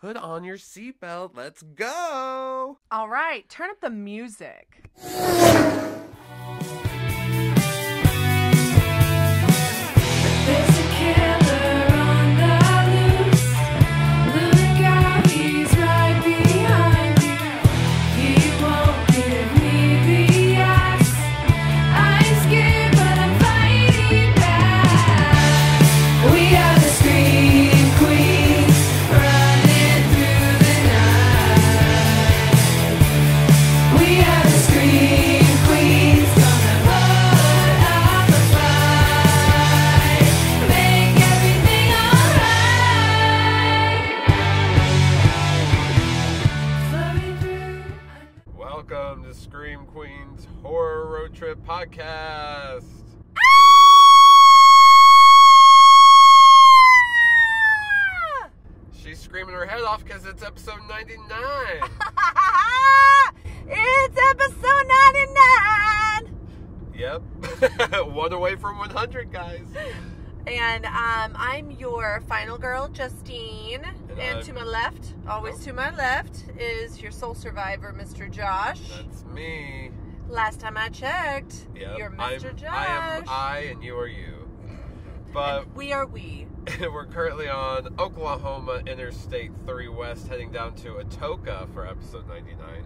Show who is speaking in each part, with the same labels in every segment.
Speaker 1: put on your seatbelt. Let's go.
Speaker 2: All right, turn up the music.
Speaker 1: Welcome to Scream Queen's Horror Road Trip Podcast. She's screaming her head off because it's episode 99.
Speaker 2: It's episode 99.
Speaker 1: Yep. One away from 100, guys.
Speaker 2: And I'm your final girl, Justine. And to my left, always to my left, is your soul survivor, Mr. Josh.
Speaker 1: That's me.
Speaker 2: Last time I checked, you're Mr. Josh.
Speaker 1: I am I and you are you. But
Speaker 2: and we are we.
Speaker 1: We're currently on Oklahoma Interstate 3 West, heading down to ATOKA for episode 99.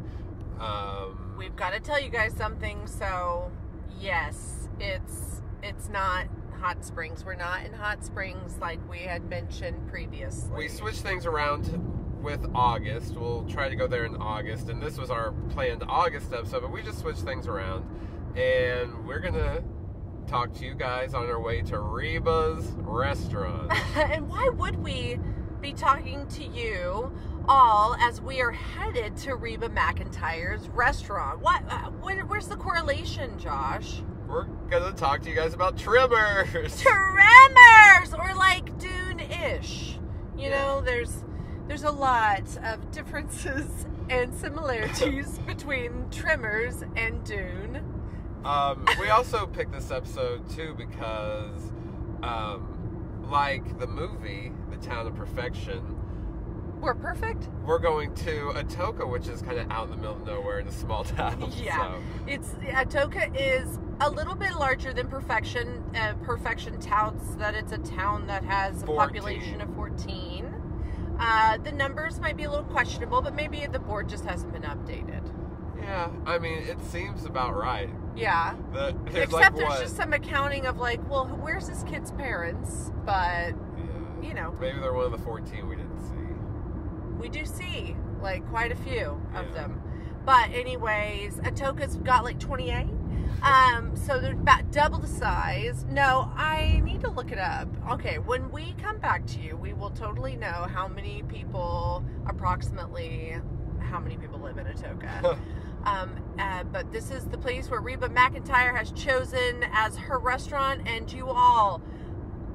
Speaker 2: We've got to tell you guys something. So, yes, it's not Hot Springs. We're not in Hot Springs like we had mentioned previously.
Speaker 1: We switched things around with August. We'll try to go there in August, and this was our planned August episode, but we just switched things around, and we're gonna talk to you guys on our way to Reba's restaurant.
Speaker 2: And why would we be talking to you all as we are headed to Reba McEntire's restaurant? Where's the correlation, Josh?
Speaker 1: We're gonna talk to you guys about TREMORS.
Speaker 2: TREMORS! Or like Doin-ish. You know, there's a lot of differences and similarities between TREMORS and Dune.
Speaker 1: We also picked this episode too because, like the movie, The Town of Perfection,
Speaker 2: we're perfect.
Speaker 1: We're going to ATOKA, which is kind of out in the middle of nowhere in a small town.
Speaker 2: Yeah,
Speaker 1: so.
Speaker 2: ATOKA is a little bit larger than Perfection. Perfection touts that it's a town that has a population of 14. The numbers might be a little questionable, but maybe the board just hasn't been updated.
Speaker 1: Yeah, I mean, it seems about right.
Speaker 2: Yeah.
Speaker 1: Except
Speaker 2: there's just some accounting of like, well, where's this kid's parents? But, you know.
Speaker 1: Maybe they're one of the 14 we didn't see.
Speaker 2: We do see, like, quite a few of them. But anyways, ATOKA's got like 28. So they're about double the size. No, I need to look it up. Okay, when we come back to you, we will totally know approximately how many people live in ATOKA. But this is the place where Reba McEntire has chosen as her restaurant, and you all,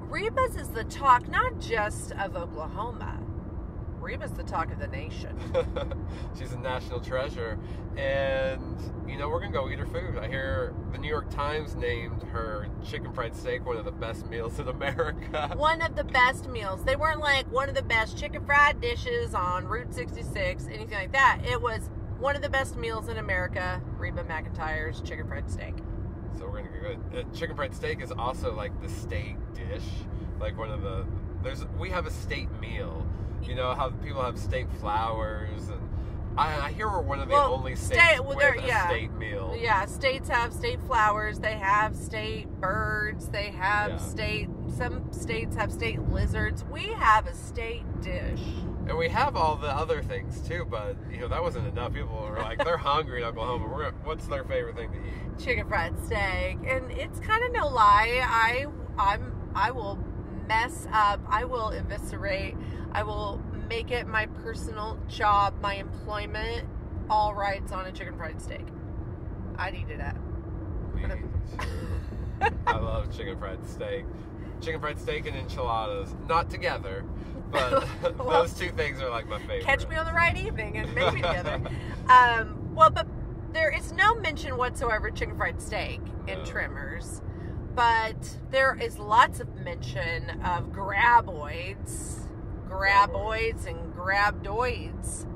Speaker 2: Reba's is the talk not just of Oklahoma. Reba's the talk of the nation.
Speaker 1: She's a national treasure. And, you know, we're going to go eat her food. I hear the New York Times named her chicken fried steak one of the best meals in America.
Speaker 2: One of the best meals. They weren't like one of the best chicken fried dishes on Route 66, anything like that. It was one of the best meals in America, Reba McEntire's chicken fried steak.
Speaker 1: So we're going to go. Chicken fried steak is also like the state dish. Like one of the... We have a state meal. You know how people have state flowers, and I hear we're one of the only states with a state meal.
Speaker 2: Yeah, states have state flowers. They have state birds. They have some states have state lizards. We have a state dish.
Speaker 1: And we have all the other things too, but you know that wasn't enough. People were like, they're hungry in Oklahoma. What's their favorite thing to eat?
Speaker 2: Chicken fried steak, and it's kind of no lie. I will mess up. I will eviscerate. I will make it my personal job, my employment, all rights on a chicken fried steak. I'd eat it up.
Speaker 1: Me too. I love chicken fried steak. Chicken fried steak and enchiladas. Not together, but those two things are like my favorite.
Speaker 2: Catch me on the right evening and maybe together. But there is no mention whatsoever of chicken fried steak in TREMORS. But there is lots of mention of graboids graboids and grabdoids.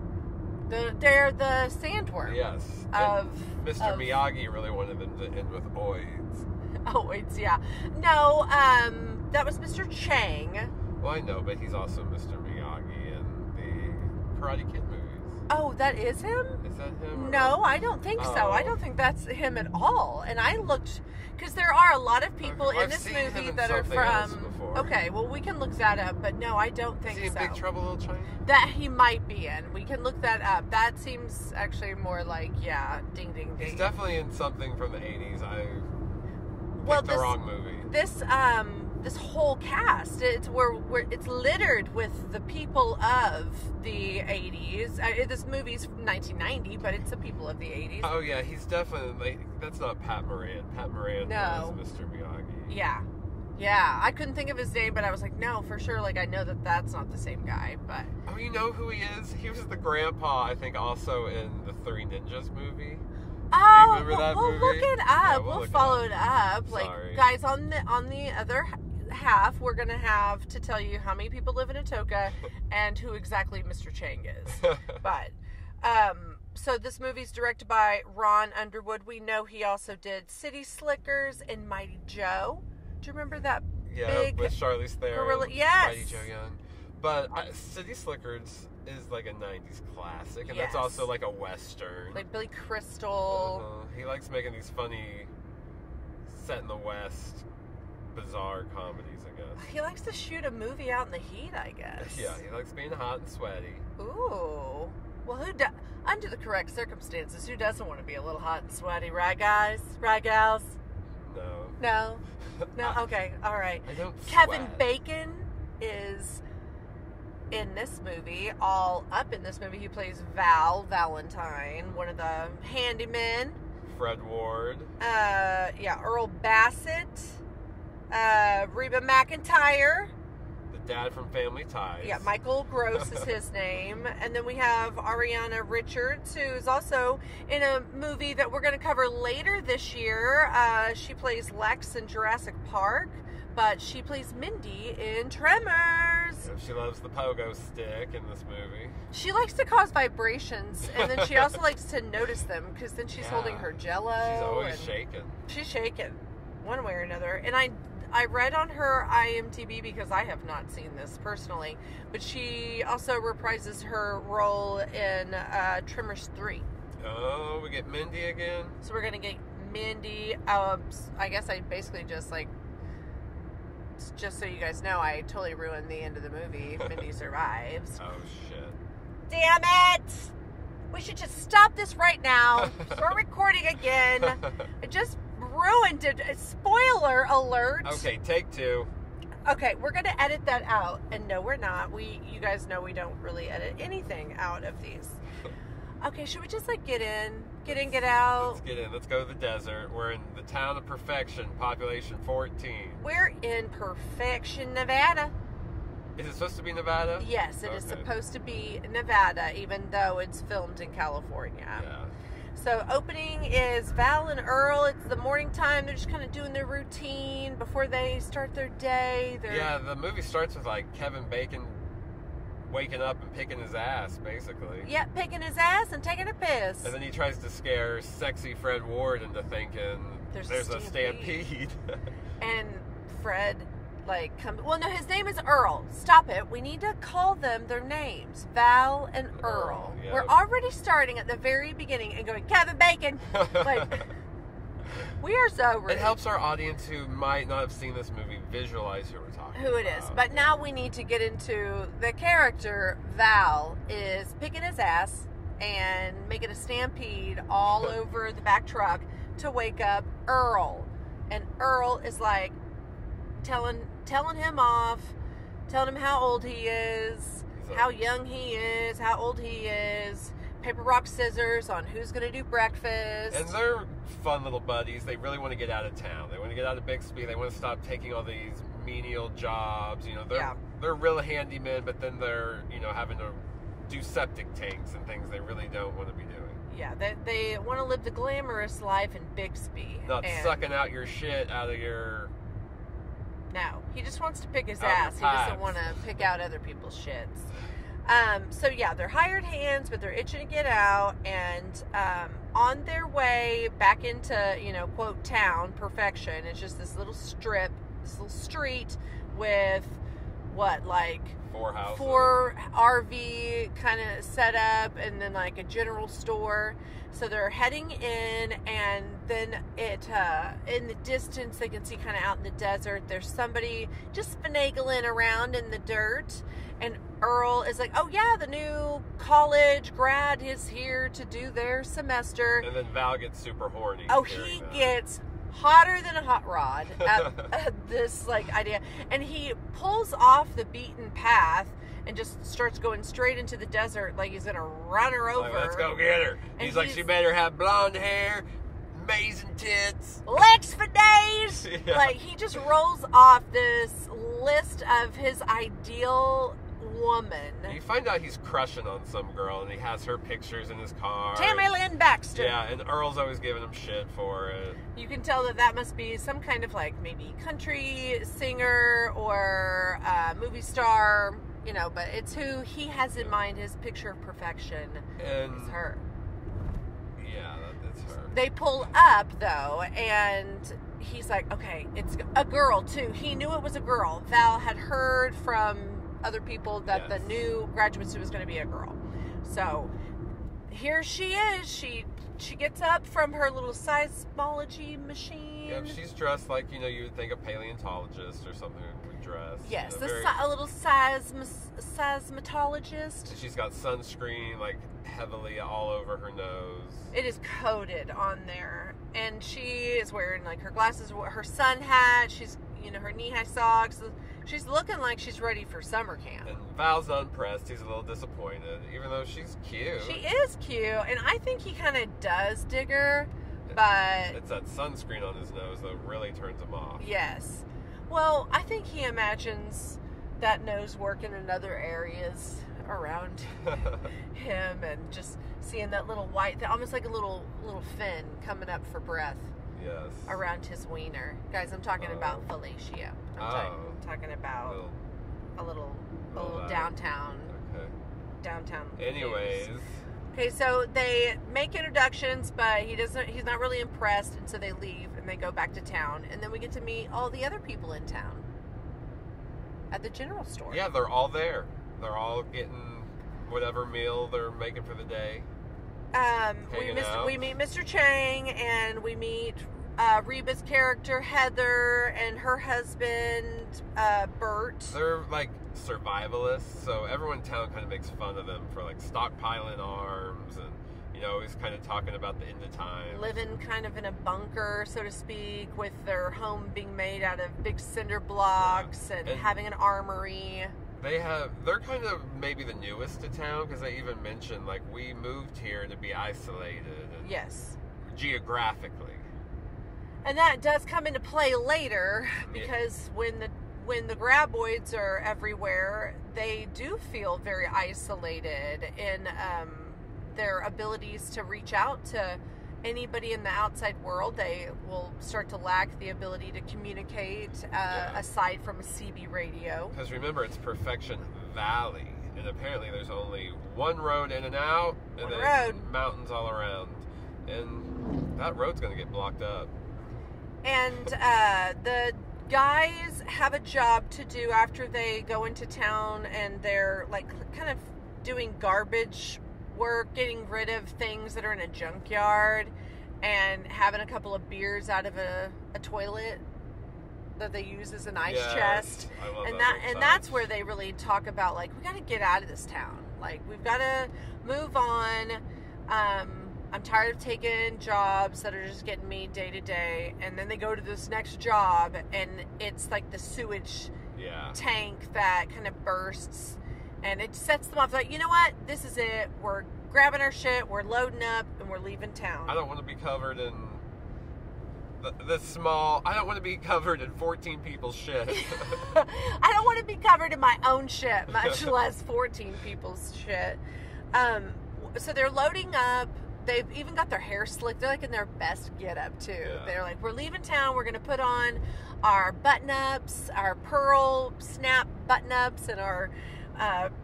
Speaker 2: They're the sandworm.
Speaker 1: Yes.
Speaker 2: Of
Speaker 1: Mr. Miyagi really wanted them to end with oids.
Speaker 2: Oids, yeah. No, that was Mr. Chang.
Speaker 1: Well, I know, but he's also Mr. Miyagi in the Karate Kid movies.
Speaker 2: Oh, that is him?
Speaker 1: Is that him?
Speaker 2: No, I don't think so. I don't think that's him at all. And I looked, because there are a lot of people in this movie that are from. Okay, well, we can look that up, but no, I don't think so.
Speaker 1: Is he in Big Trouble in Little China?
Speaker 2: That he might be in. We can look that up. That seems actually more like, yeah, ding, ding, ding.
Speaker 1: He's definitely in something from the 80s. I picked the wrong movie.
Speaker 2: This whole cast, it's it's littered with the people of the 80s. This movie's 1990, but it's the people of the 80s.
Speaker 1: Oh yeah, he's definitely, that's not Pat Moran. Pat Moran was Mr. Miyagi.
Speaker 2: Yeah, I couldn't think of his name, but I was like, no, for sure, like I know that that's not the same guy. But
Speaker 1: oh, you know who he is? He was the grandpa, I think, also in the Three Ninjas movie.
Speaker 2: Oh,
Speaker 1: we'll
Speaker 2: look it up.
Speaker 1: Yeah,
Speaker 2: we'll follow it up.
Speaker 1: Sorry.
Speaker 2: Like, guys, on the other half, we're gonna have to tell you how many people live in Atoka and who exactly Mr. Chang is. But so this movie's directed by Ron Underwood. We know he also did City Slickers and Mighty Joe. Do you remember that?
Speaker 1: Yeah,
Speaker 2: big
Speaker 1: with Charlize Theron.
Speaker 2: gorilla? Yes.
Speaker 1: Mighty Joe Young. But City Slickers is like a 90s classic, and
Speaker 2: Yes.
Speaker 1: that's also like a Western.
Speaker 2: Like Billy Crystal.
Speaker 1: He likes making these funny, set in the West, bizarre comedies, I guess.
Speaker 2: He likes to shoot a movie out in the heat, I guess.
Speaker 1: Yeah, he likes being hot and sweaty.
Speaker 2: Ooh. Well, under the correct circumstances, who doesn't want to be a little hot and sweaty, right, guys? Right, gals?
Speaker 1: No.
Speaker 2: No? No? Okay, all right.
Speaker 1: I don't
Speaker 2: Kevin
Speaker 1: sweat.
Speaker 2: Bacon is in this movie, all up in this movie. He plays Valentine, one of the handymen.
Speaker 1: Fred Ward.
Speaker 2: Earl Bassett. Reba McEntire.
Speaker 1: The dad from Family Ties.
Speaker 2: Yeah, Michael Gross is his name. And then we have Ariana Richards, who's also in a movie that we're going to cover later this year. She plays Lex in Jurassic Park, but she plays Mindy in Tremors.
Speaker 1: She loves the pogo stick in this movie.
Speaker 2: She likes to cause vibrations, and then she also likes to notice them, because then she's holding her Jell-O.
Speaker 1: She's always shaking.
Speaker 2: She's shaking, one way or another. And I read on her IMDb, because I have not seen this personally, but she also reprises her role in Tremors 3.
Speaker 1: Oh, we get Mindy again?
Speaker 2: So we're going to get Mindy. I guess I basically just so you guys know, I totally ruined the end of the movie. Mindy survives.
Speaker 1: Oh, shit.
Speaker 2: Damn it! We should just stop this right now. We're recording again. I just ruined it. Spoiler alert.
Speaker 1: Okay, take 2.
Speaker 2: Okay, we're going to edit that out. And no, we're not. You guys know we don't really edit anything out of these. Okay, should we just get in, get out?
Speaker 1: Let's get in. Let's go to the desert. We're in the town of Perfection, population 14.
Speaker 2: We're in Perfection, Nevada.
Speaker 1: Is it supposed to be Nevada?
Speaker 2: Yes, it is supposed to be Nevada, even though it's filmed in California.
Speaker 1: Yeah.
Speaker 2: So opening is Val and Earl. It's the morning time. They're just kind of doing their routine before they start their day.
Speaker 1: Yeah, the movie starts with Kevin Bacon waking up and picking his ass, basically.
Speaker 2: Yeah, picking his ass and taking a piss.
Speaker 1: And then he tries to scare sexy Fred Ward into thinking there's a stampede.
Speaker 2: And Fred, well, no, his name is Earl. Stop it. We need to call them their names. Val and Earl.
Speaker 1: Yeah.
Speaker 2: We're already starting at the very beginning and going, Kevin Bacon. We are so rude.
Speaker 1: It helps our audience who might not have seen this movie visualize who we're talking about.
Speaker 2: Who it is. But now we need to get into the character. Val is picking his ass and making a stampede all over the back truck to wake up Earl. And Earl is telling him off, telling him how old he is, how young he is, how old he is. Paper, rock, scissors on who's going to do breakfast.
Speaker 1: And they're fun little buddies. They really want to get out of town. They want to get out of Bixby. They want to stop taking all these menial jobs. They're real handymen, but then they're, having to do septic tanks and things they really don't want to be doing.
Speaker 2: Yeah, they want to live the glamorous life in Bixby.
Speaker 1: Not sucking out your shit out of your
Speaker 2: No, he just wants to pick his
Speaker 1: Out your
Speaker 2: ass. He doesn't
Speaker 1: pipes.
Speaker 2: want to pick out other people's shits. So yeah, they're hired hands, but they're itching to get out, and on their way back into, you know, quote, town, perfection. It's just this little strip, this little street with what, like
Speaker 1: 4 houses.
Speaker 2: 4 RV kind of set up, and then like a general store. So they're heading in, and then it in the distance they can see kind of out in the desert there's somebody just finagling around in the dirt, and Earl is like, oh yeah, the new college grad is here to do their semester.
Speaker 1: And then Val gets super horny.
Speaker 2: Oh,
Speaker 1: hearing
Speaker 2: he
Speaker 1: that.
Speaker 2: gets hotter than a hot rod at this like idea, and he pulls off the beaten path and just starts going straight into the desert like he's gonna run her over.
Speaker 1: Like, let's go get her.
Speaker 2: And
Speaker 1: He's like, she better have blonde hair, amazing tits.
Speaker 2: legs for days.
Speaker 1: Yeah.
Speaker 2: Like, he just rolls off this list of his ideal woman.
Speaker 1: You find out he's crushing on some girl, and he has her pictures in his car.
Speaker 2: Tammy Lynn Baxter.
Speaker 1: Yeah, and Earl's always giving him shit for it.
Speaker 2: You can tell that must be some kind of like maybe country singer or movie star, you know, but it's who he has in mind. His picture of perfection
Speaker 1: And
Speaker 2: is her.
Speaker 1: yeah, that's her.
Speaker 2: They pull up though, and he's like, okay, it's a girl too. He knew it was a girl. Val had heard from other people that
Speaker 1: Yes.
Speaker 2: the new graduate student was going to be a girl. So here she is. She gets up from her little seismology machine.
Speaker 1: Yeah, she's dressed like, you know, you would think a paleontologist or something would dress.
Speaker 2: Yes,
Speaker 1: you know,
Speaker 2: a little seismatologist.
Speaker 1: And she's got sunscreen, like, heavily all over her nose.
Speaker 2: It is coated on there, and she is wearing like her glasses, her sun hat. She's, you know, her knee-high socks. She's looking like she's ready for summer camp.
Speaker 1: And Val's not impressed. He's a little disappointed, even though she's cute.
Speaker 2: She is cute, and I think he kind of does dig her, but
Speaker 1: It's that sunscreen on his nose that really turns him off.
Speaker 2: yes. Well, I think he imagines that nose working in other areas around him, and just seeing that little white, almost like a little fin coming up for breath
Speaker 1: Yes.
Speaker 2: around his wiener. Guys, I'm talking about fellatio. I'm talking about
Speaker 1: Little-
Speaker 2: a little
Speaker 1: that.
Speaker 2: downtown
Speaker 1: Okay. Anyways.
Speaker 2: news. Okay, so they make introductions, but he's not really impressed, and so they leave and they go back to town, and then we get to meet all the other people in town at the general store.
Speaker 1: Yeah, they're all there. They're all getting whatever meal they're making for the day. Hanging out.
Speaker 2: We meet Mr. Chang, and we meet Reba's character Heather and her husband Bert.
Speaker 1: They're like survivalists, so everyone in town kind of makes fun of them for like stockpiling arms and, you know, always kind of talking about the end of time.
Speaker 2: Living kind of in a bunker, so to speak, with their home being made out of big cinder blocks, and having an armory.
Speaker 1: They're kind of maybe the newest to town, because they even mentioned, like, we moved here to be isolated. And
Speaker 2: Yes.
Speaker 1: Geographically.
Speaker 2: And that does come into play later, because when the graboids are everywhere, they do feel very isolated in their abilities to reach out to anybody in the outside world. They will start to lack the ability to communicate aside from a CB radio.
Speaker 1: Because remember, it's Perfection Valley, and apparently there's only one road in and out, and then mountains all around. And that road's going to get blocked up.
Speaker 2: And the guys have a job to do after they go into town, and they're like kind of doing garbage work, getting rid of things that are in a junkyard, and having a couple of beers out of a toilet that they use as an ice chest.
Speaker 1: I love
Speaker 2: And that's where they really talk about, like, we got to get out of this town. Like, we've got to move on. I'm tired of taking jobs that are just getting me day to day. And then they go to this next job, and it's like the sewage tank that kind of bursts. And it sets them off like, you know what? This is it. We're grabbing our shit. We're loading up, and we're leaving town.
Speaker 1: I don't want to be covered in I don't want to be covered in 14 people's shit.
Speaker 2: I don't want to be covered in my own shit, much less 14 people's shit. So they're loading up they've even got their hair slicked. They're like in their best get-up too.
Speaker 1: Yeah.
Speaker 2: They're like, we're leaving town. We're gonna put on our button-ups, our pearl snap button-ups, and our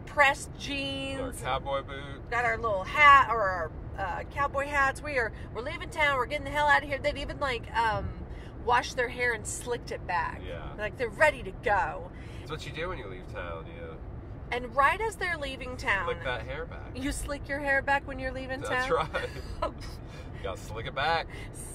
Speaker 2: pressed jeans.
Speaker 1: Our cowboy boots.
Speaker 2: Got our little hat or our cowboy hats. We're leaving town. We're getting the hell out of here. They'd even like washed their hair and slicked it back.
Speaker 1: Yeah.
Speaker 2: Like they're ready to go.
Speaker 1: That's what you do when you leave town.
Speaker 2: And right as they're leaving town,
Speaker 1: Slick that hair back.
Speaker 2: you slick your hair back when you're leaving town.
Speaker 1: That's right. You gotta slick it back.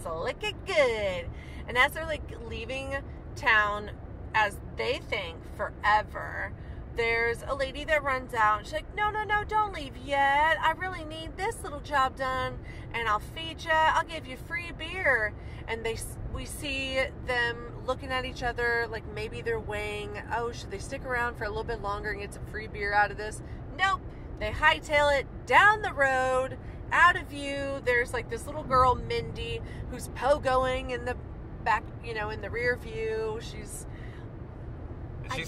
Speaker 2: Slick it good. And as they're like leaving town, as they think forever, there's a lady that runs out and she's like, no, don't leave yet. I really need this little job done, and I'll feed you. I'll give you free beer. And we see them looking at each other like maybe they're weighing, oh, should they stick around for a little bit longer and get some free beer out of this? Nope. They hightail it down the road, out of view. There's like this little girl, Mindy, who's pogoing in the back, in the rear view. She's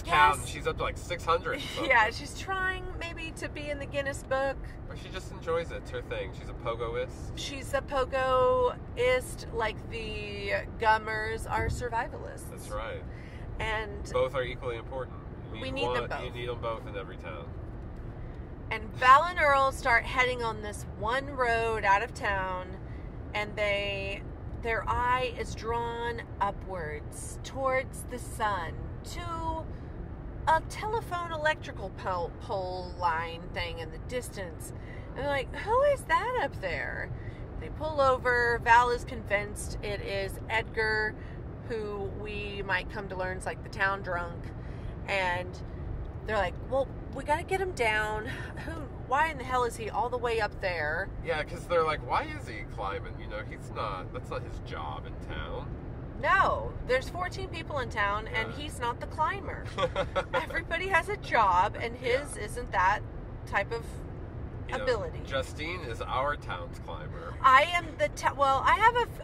Speaker 1: counting. She's up to like 600.
Speaker 2: Yeah, she's trying maybe to be in the Guinness Book.
Speaker 1: Or she just enjoys it. It's her thing. She's a pogoist.
Speaker 2: She's a pogoist, like the Gummers are survivalists.
Speaker 1: That's right.
Speaker 2: And
Speaker 1: both are equally important.
Speaker 2: We need them both.
Speaker 1: You need them both in every town.
Speaker 2: And Val and Earl start heading on this one road out of town, and their eye is drawn upwards towards the sun to a telephone electrical pole line thing in the distance. And they're like, who is that up there? They pull over. Val is convinced it is Edgar, who we might come to learn is like the town drunk. And they're like, well, we got to get him down. Why in the hell is he all the way up there?
Speaker 1: Yeah, because they're like, why is he climbing? That's not his job in town.
Speaker 2: No, there's 14 people in town, and he's not the climber. Everybody has a job, and his isn't that type of ability.
Speaker 1: Justine is our town's climber.
Speaker 2: I am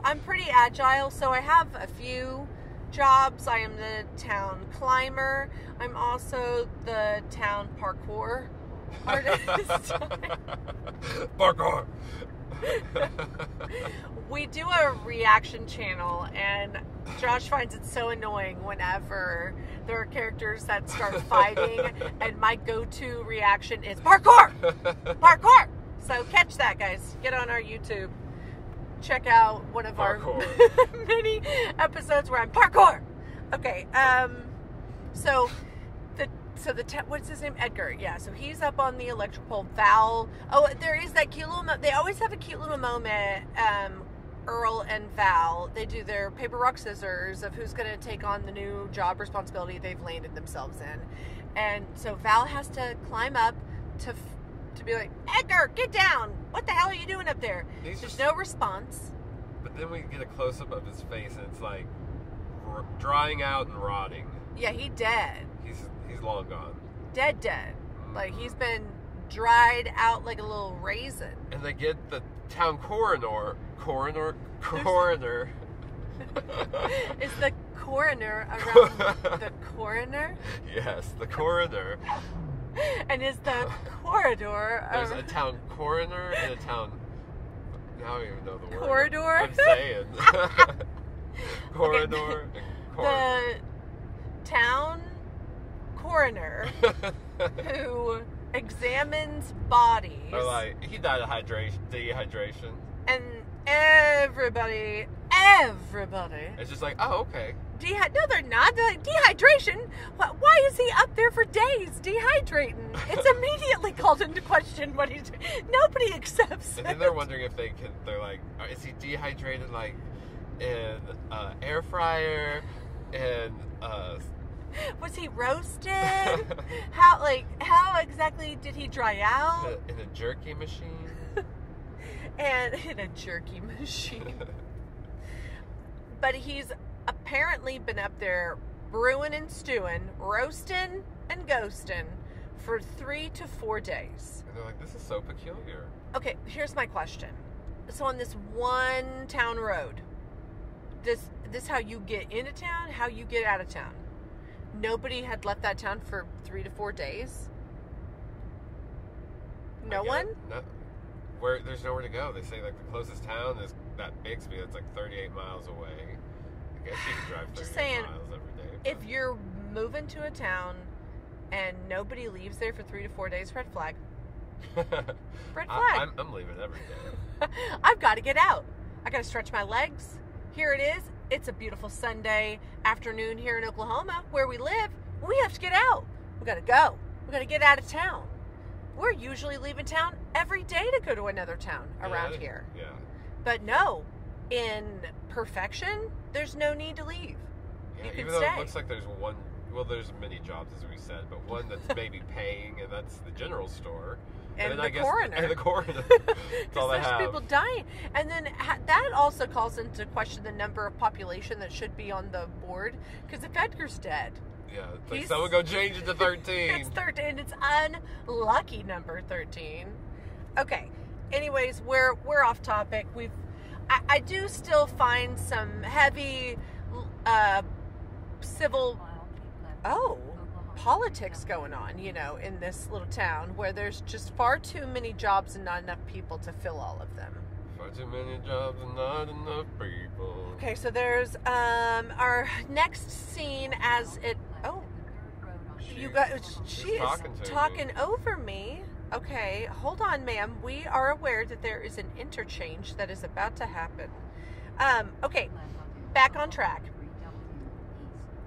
Speaker 2: I'm pretty agile, so I have a few jobs. I am the town climber. I'm also the town parkour artist.
Speaker 1: Parkour!
Speaker 2: We do a reaction channel, and Josh finds it so annoying whenever there are characters that start fighting, and my go-to reaction is parkour! Parkour! So catch that, guys. Get on our YouTube. Check out one of our many episodes where I'm parkour! Okay, what's his name? Edgar. Yeah, so he's up on the electrical pole. Val. Oh, there is that cute little they always have a cute little moment, Earl and Val. They do their paper, rock, scissors of who's going to take on the new job responsibility they've landed themselves in. And so Val has to climb up to be like, Edgar, get down! What the hell are you doing up there? There's no response.
Speaker 1: But then we get a close-up of his face, and it's like drying out and rotting.
Speaker 2: Yeah, he dead.
Speaker 1: He's long gone.
Speaker 2: Dead. Like, he's been dried out like a little raisin.
Speaker 1: And they get the town coroner.
Speaker 2: Is the coroner around the coroner?
Speaker 1: Yes, the coroner.
Speaker 2: And is the corridor...
Speaker 1: There's a town coroner and a town... Now I don't even know the word.
Speaker 2: Corridor?
Speaker 1: I'm saying. Corridor and coroner.
Speaker 2: The town coroner who examines bodies.
Speaker 1: Or like, he died of dehydration.
Speaker 2: And everybody...
Speaker 1: It's just like, oh, okay.
Speaker 2: No, they're not. They're like, dehydration? Why is he up there for days dehydrating? It's immediately called into question what he's doing. Nobody accepts it.
Speaker 1: And then they're wondering if they're like, is he dehydrated like in air fryer and
Speaker 2: was he roasted? How exactly did he dry out?
Speaker 1: In a jerky machine.
Speaker 2: And in a jerky machine. But he's apparently been up there brewing and stewing, roasting and ghosting for 3 to 4 days.
Speaker 1: And they're like, this is so peculiar.
Speaker 2: Okay, here's my question. So on this one town road, this how you get into town, how you get out of town. Nobody had left that town for 3 to 4 days? No one?
Speaker 1: where there's nowhere to go. They say like the closest town is that Bixby that's like 38 miles away. I guess you can drive 38
Speaker 2: Just saying,
Speaker 1: miles every day.
Speaker 2: if you're moving to a town and nobody leaves there for 3 to 4 days, red flag. Red flag.
Speaker 1: I'm leaving every day.
Speaker 2: I've got to get out. I got to stretch my legs. Here it is. It's a beautiful Sunday afternoon here in Oklahoma where we live. We have to get out. We got to go. We got to get out of town. We're usually leaving town every day to go to another town around here.
Speaker 1: Yeah.
Speaker 2: But no, in perfection, there's no need to leave.
Speaker 1: Yeah,
Speaker 2: You can
Speaker 1: even though
Speaker 2: stay.
Speaker 1: it looks like there's one, well, there's many jobs as we said, but one that's maybe paying, and that's the general store.
Speaker 2: And
Speaker 1: then
Speaker 2: the
Speaker 1: I guess,
Speaker 2: coroner.
Speaker 1: And the coroner. That's all
Speaker 2: Because
Speaker 1: they
Speaker 2: there's
Speaker 1: have.
Speaker 2: people dying. And then that also calls into question the number of population that should be on the board. Because if Edgar's dead,
Speaker 1: Yeah, it's like
Speaker 2: He's-
Speaker 1: someone go change it to 13.
Speaker 2: it's 13. It's unlucky number 13. Okay. Anyways, we're off topic. I do still find some heavy civil politics going on, in this little town where there's just far too many jobs and not enough people to fill all of them.
Speaker 1: Far too many jobs and not enough people.
Speaker 2: Okay, so there's our next scene as it. Oh, you guys, she is talking over me. Okay, hold on, ma'am. We are aware that there is an interchange that is about to happen. Okay, back on track.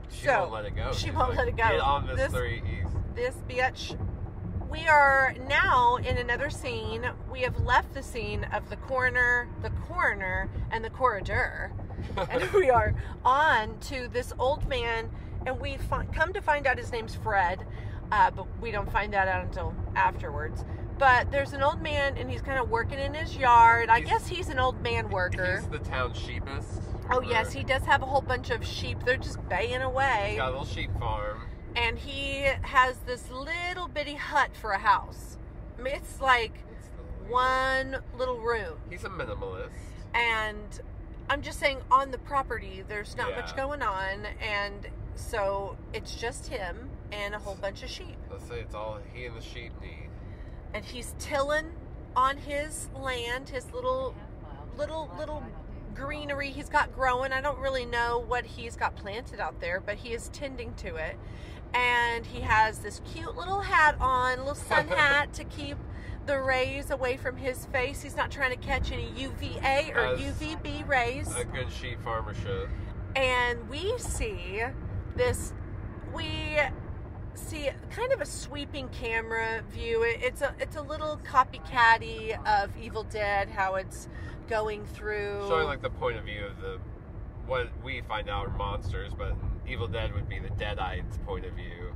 Speaker 1: She won't let it go.
Speaker 2: She
Speaker 1: She's
Speaker 2: won't
Speaker 1: like,
Speaker 2: let it go.
Speaker 1: Get on this 3 East.
Speaker 2: This bitch. We are now in another scene. We have left the scene of the coroner, and the corridor. And we are on to this old man, and we come to find out his name's Fred, but we don't find that out until afterwards. But there's an old man, and he's kind of working in his yard. I guess he's an old man worker.
Speaker 1: He's the town sheepist.
Speaker 2: Oh, yes, he does have a whole bunch of sheep. They're just baying away.
Speaker 1: He's got a little sheep farm.
Speaker 2: And he has this little bitty hut for a house. I mean, it's like one little room.
Speaker 1: He's a minimalist.
Speaker 2: And I'm just saying, on the property, there's not much
Speaker 1: Yeah.
Speaker 2: going on. And so it's just him and a whole bunch of sheep.
Speaker 1: Let's say it's all he and the sheep need.
Speaker 2: And he's tilling on his land, his little greenery he's got growing. I don't really know what he's got planted out there, but he is tending to it. And he has this cute little hat on, little sun hat to keep the rays away from his face. He's not trying to catch any UVA or
Speaker 1: As
Speaker 2: UVB rays.
Speaker 1: A good sheep farmer should.
Speaker 2: And we see kind of a sweeping camera view. It's a little copycat-y of Evil Dead, how it's going through.
Speaker 1: Showing like the point of view of what we find out are monsters, but Evil Dead would be the Deadites' point of view.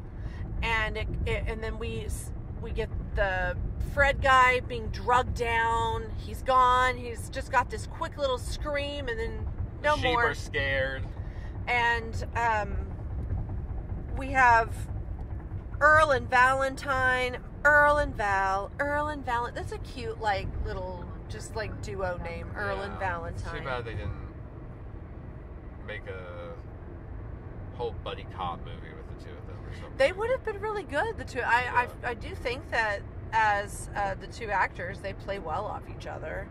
Speaker 2: And and then we get the Fred guy being drugged down. He's gone. He's just got this quick little scream, and then no
Speaker 1: Sheep
Speaker 2: more.
Speaker 1: are scared.
Speaker 2: And we have Earl and Valentine. Earl and Val. That's a cute, like, little, just like duo name. Earl and Valentine.
Speaker 1: Too bad they didn't make a whole buddy cop movie with the two of them or something.
Speaker 2: They would have been really good. The two. I do think that as the two actors, they play well off each other.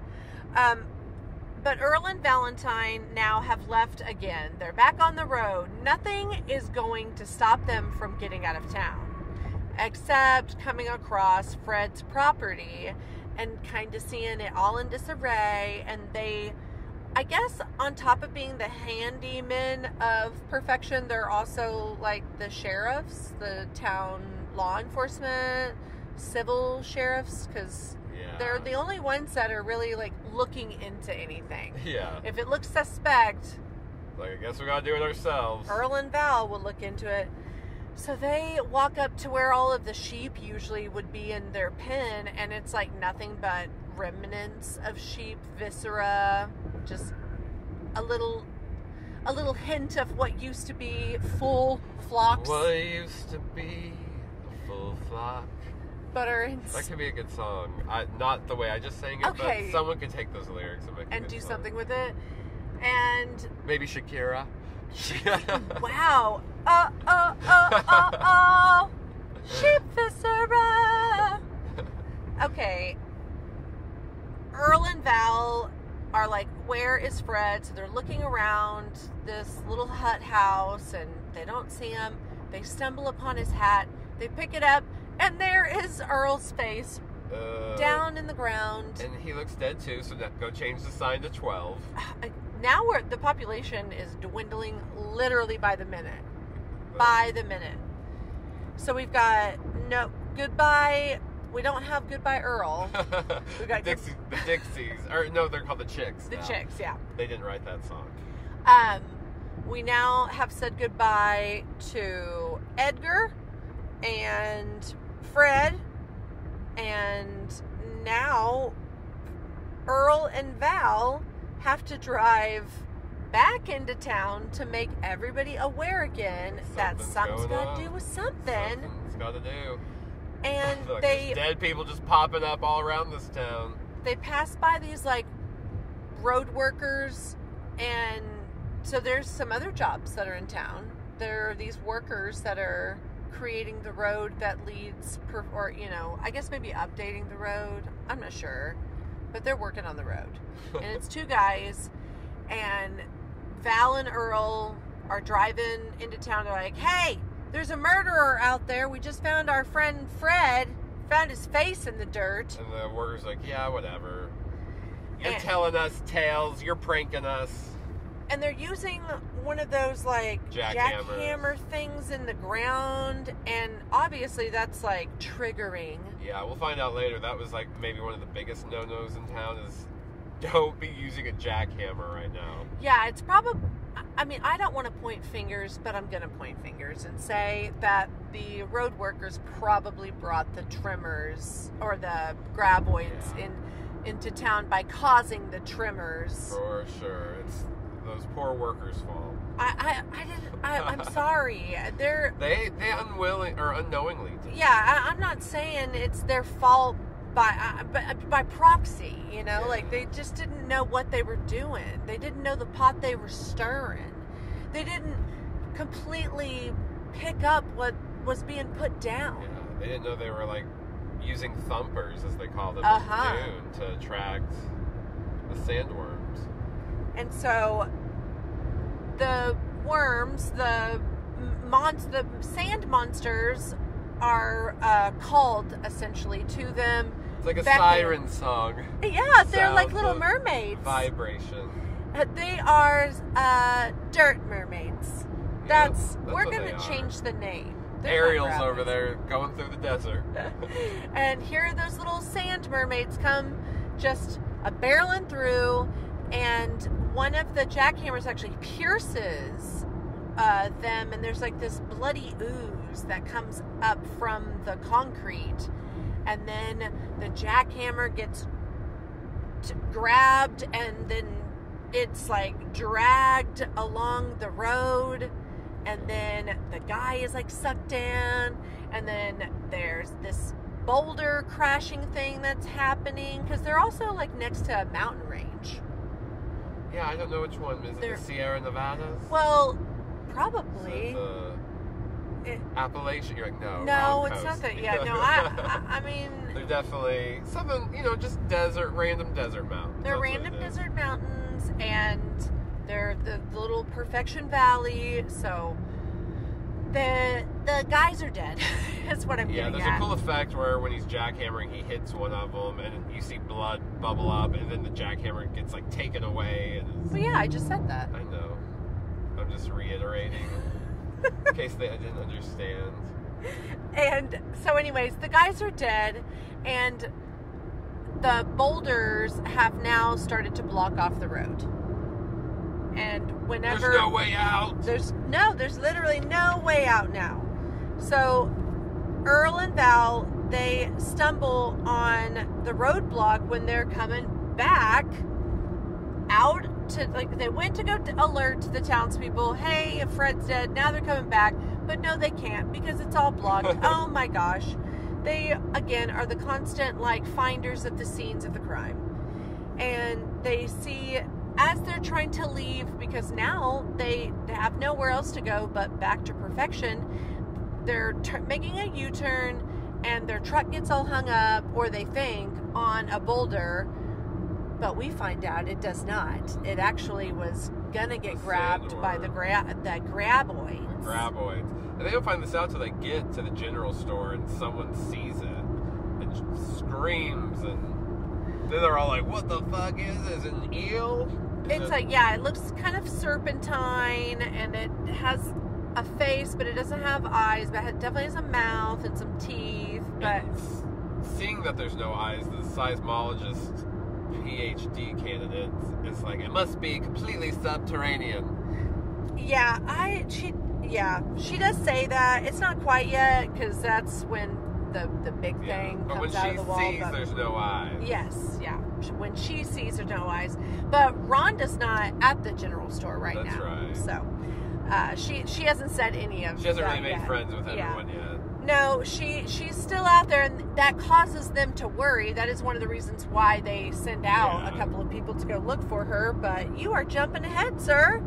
Speaker 2: But Earl and Valentine now have left again. They're back on the road. Nothing is going to stop them from getting out of town, except coming across Fred's property and kind of seeing it all in disarray. And they, I guess, on top of being the handymen of perfection, they're also like the sheriffs, the town law enforcement, civil sheriffs, because they're the only ones that are really like looking into anything.
Speaker 1: Yeah.
Speaker 2: If it looks suspect,
Speaker 1: Like, I guess we gotta do it ourselves.
Speaker 2: Earl and Val will look into it. So they walk up to where all of the sheep usually would be in their pen, and it's like nothing but remnants of sheep, viscera, just a little hint of what used to be full flocks.
Speaker 1: What used to be a full flock. That could be a good song. Not the way I just sang it,
Speaker 2: Okay.
Speaker 1: but someone could take those lyrics and make a good
Speaker 2: do
Speaker 1: song.
Speaker 2: something with it. And
Speaker 1: maybe Shakira.
Speaker 2: wow. Sheep viscera. Okay. Earl and Val are like, where is Fred? So they're looking around this little hut house and they don't see him. They stumble upon his hat. They pick it up and there is Earl's face down in the ground.
Speaker 1: And he looks dead too, so go change the sign to 12.
Speaker 2: Now the population is dwindling literally by the minute. By the minute. So we've got goodbye. We don't have goodbye Earl. We got
Speaker 1: the Dixies. Or no, they're called the Chicks.
Speaker 2: The Chicks, yeah.
Speaker 1: They didn't write that song.
Speaker 2: We now have said goodbye to Edgar and Fred, and now Earl and Val have to drive back into town to make everybody aware again that something's got to do with something.
Speaker 1: Something's got to do.
Speaker 2: And
Speaker 1: like there's dead people just popping up all around this town.
Speaker 2: They pass by these like road workers, and so there's some other jobs that are in town. There are these workers that are creating the road that leads, or I guess maybe updating the road. I'm not sure, but they're working on the road, and it's two guys, and Val and Earl are driving into town. They're like, "Hey, there's a murderer out there. We just found our friend Fred. Found his face in the dirt."
Speaker 1: And the worker's like, "Yeah, whatever. You're telling us tales. You're pranking us."
Speaker 2: And they're using one of those like jackhammer things in the ground, and obviously that's like triggering.
Speaker 1: Yeah, we'll find out later. That was like maybe one of the biggest no-nos in town is don't be using a jackhammer right now.
Speaker 2: Yeah, it's probably, I mean, I don't want to point fingers, but I'm going to point fingers and say that the road workers probably brought the tremors or the graboids into town by causing the tremors.
Speaker 1: For sure. It's those poor workers' fault.
Speaker 2: I'm sorry.
Speaker 1: They unwilling or unknowingly did.
Speaker 2: Yeah, I'm not saying it's their fault by proxy,
Speaker 1: Yeah.
Speaker 2: Like they just didn't know what they were doing. They didn't know the pot they were stirring. They didn't completely pick up what was being put down.
Speaker 1: Yeah, they didn't know they were like using thumpers, as they call them, in Dune to attract the sandworms.
Speaker 2: And so the worms, the sand monsters are called essentially to them.
Speaker 1: It's like a siren song.
Speaker 2: Yeah, they're like little mermaids.
Speaker 1: Vibration.
Speaker 2: They are dirt mermaids. That's we're
Speaker 1: what
Speaker 2: going to change the name.
Speaker 1: Ariel's over there going through the desert.
Speaker 2: And here those little sand mermaids come just barreling through, and one of the jackhammers actually pierces them, and there's like this bloody ooze that comes up from the concrete, and then the jackhammer gets grabbed, and then it's like dragged along the road, and then the guy is like sucked in, and then there's this boulder crashing thing that's happening because they're also like next to a mountain range.
Speaker 1: Yeah, I don't know which one. Is it the Sierra Nevadas?
Speaker 2: Well, probably.
Speaker 1: The Appalachian? You're like, no.
Speaker 2: No, it's not that. Yeah, no, I mean.
Speaker 1: They're definitely something, just random desert mountains.
Speaker 2: They're random desert mountains, and they're the little Perfection Valley, so the guys are dead. That's what I'm getting at.
Speaker 1: Yeah, there's a cool effect where when he's jackhammering, he hits one of them, and you see blood bubble up, and then the jackhammer gets like taken away.
Speaker 2: Well, yeah, I just said that.
Speaker 1: I know. I'm just reiterating in case I didn't understand.
Speaker 2: And so, anyways, the guys are dead, and the boulders have now started to block off the road. And whenever
Speaker 1: there's no way out.
Speaker 2: There's literally no way out now. So Earl and Val, they stumble on the roadblock when they're coming back out to, like, they went to go alert the townspeople, hey, Fred's dead. Now they're coming back, but no, they can't because it's all blocked. Oh my gosh. They, again, are the constant, like, finders of the scenes of the crime. And they see, as they're trying to leave, because now they have nowhere else to go but back to Perfection, they're making a U-turn, and their truck gets all hung up, or they think, on a boulder. But we find out it does not. It actually was gonna get grabbed by the graboids.
Speaker 1: Graboids. And they don't find this out till they get to the general store and someone sees it and screams, and then they're all like, "What the fuck is this? An eel?"
Speaker 2: It's like, yeah, it looks kind of serpentine, and it has a face, but it doesn't have eyes, but it definitely has a mouth and some teeth. But
Speaker 1: seeing that there's no eyes, the seismologist PhD candidate is like, it must be completely subterranean.
Speaker 2: Yeah, she does say that. It's not quite yet, because that's when the big thing comes out of the wall.
Speaker 1: But when she sees there's no eyes.
Speaker 2: Yes, yeah. When she sees there's no eyes. But Rhonda's not at the general store right now.
Speaker 1: That's right.
Speaker 2: So, she hasn't said any of that.
Speaker 1: She hasn't really made friends with everyone yet.
Speaker 2: No, she's still out there, and that causes them to worry. That is one of the reasons why they send out a couple of people to go look for her. But you are jumping ahead, sir.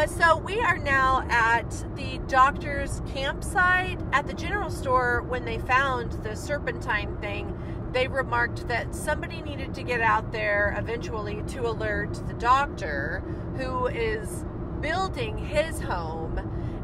Speaker 2: So we are now at the doctor's campsite. At the general store, when they found the serpentine thing, they remarked that somebody needed to get out there eventually to alert the doctor, who is building his home,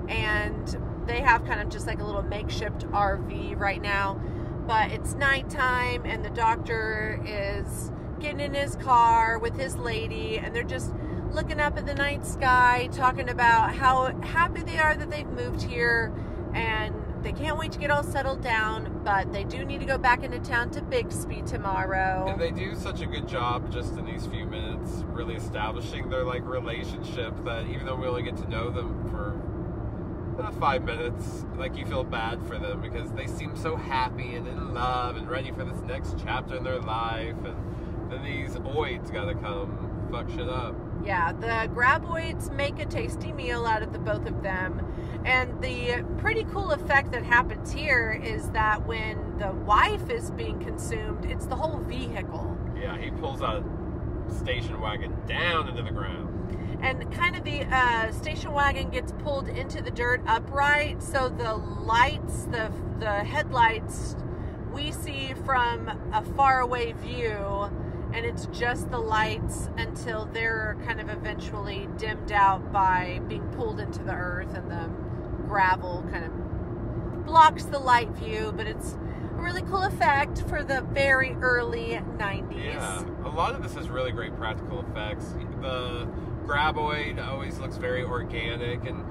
Speaker 2: and they have kind of just like a little makeshift RV right now. But it's nighttime, and the doctor is getting in his car with his lady, and they're just looking up at the night sky, talking about how happy they are that they've moved here, and they can't wait to get all settled down, but they do need to go back into town to Bixby tomorrow.
Speaker 1: And they do such a good job just in these few minutes really establishing their like relationship, that even though we only get to know them for 5 minutes, like, you feel bad for them because they seem so happy and in love and ready for this next chapter in their life, and then these oids gotta come fuck shit up.
Speaker 2: Yeah, the graboids make a tasty meal out of the both of them. And the pretty cool effect that happens here is that when the wife is being consumed, it's the whole vehicle.
Speaker 1: Yeah, he pulls a station wagon down into the ground.
Speaker 2: And kind of the station wagon gets pulled into the dirt upright, so the lights, the headlights, we see from a faraway view, and it's just the lights until they're kind of eventually dimmed out by being pulled into the earth, and the gravel kind of blocks the light view. But it's a really cool effect for the very early 90s.
Speaker 1: Yeah, a lot of this is really great practical effects. The graboid always looks very organic, and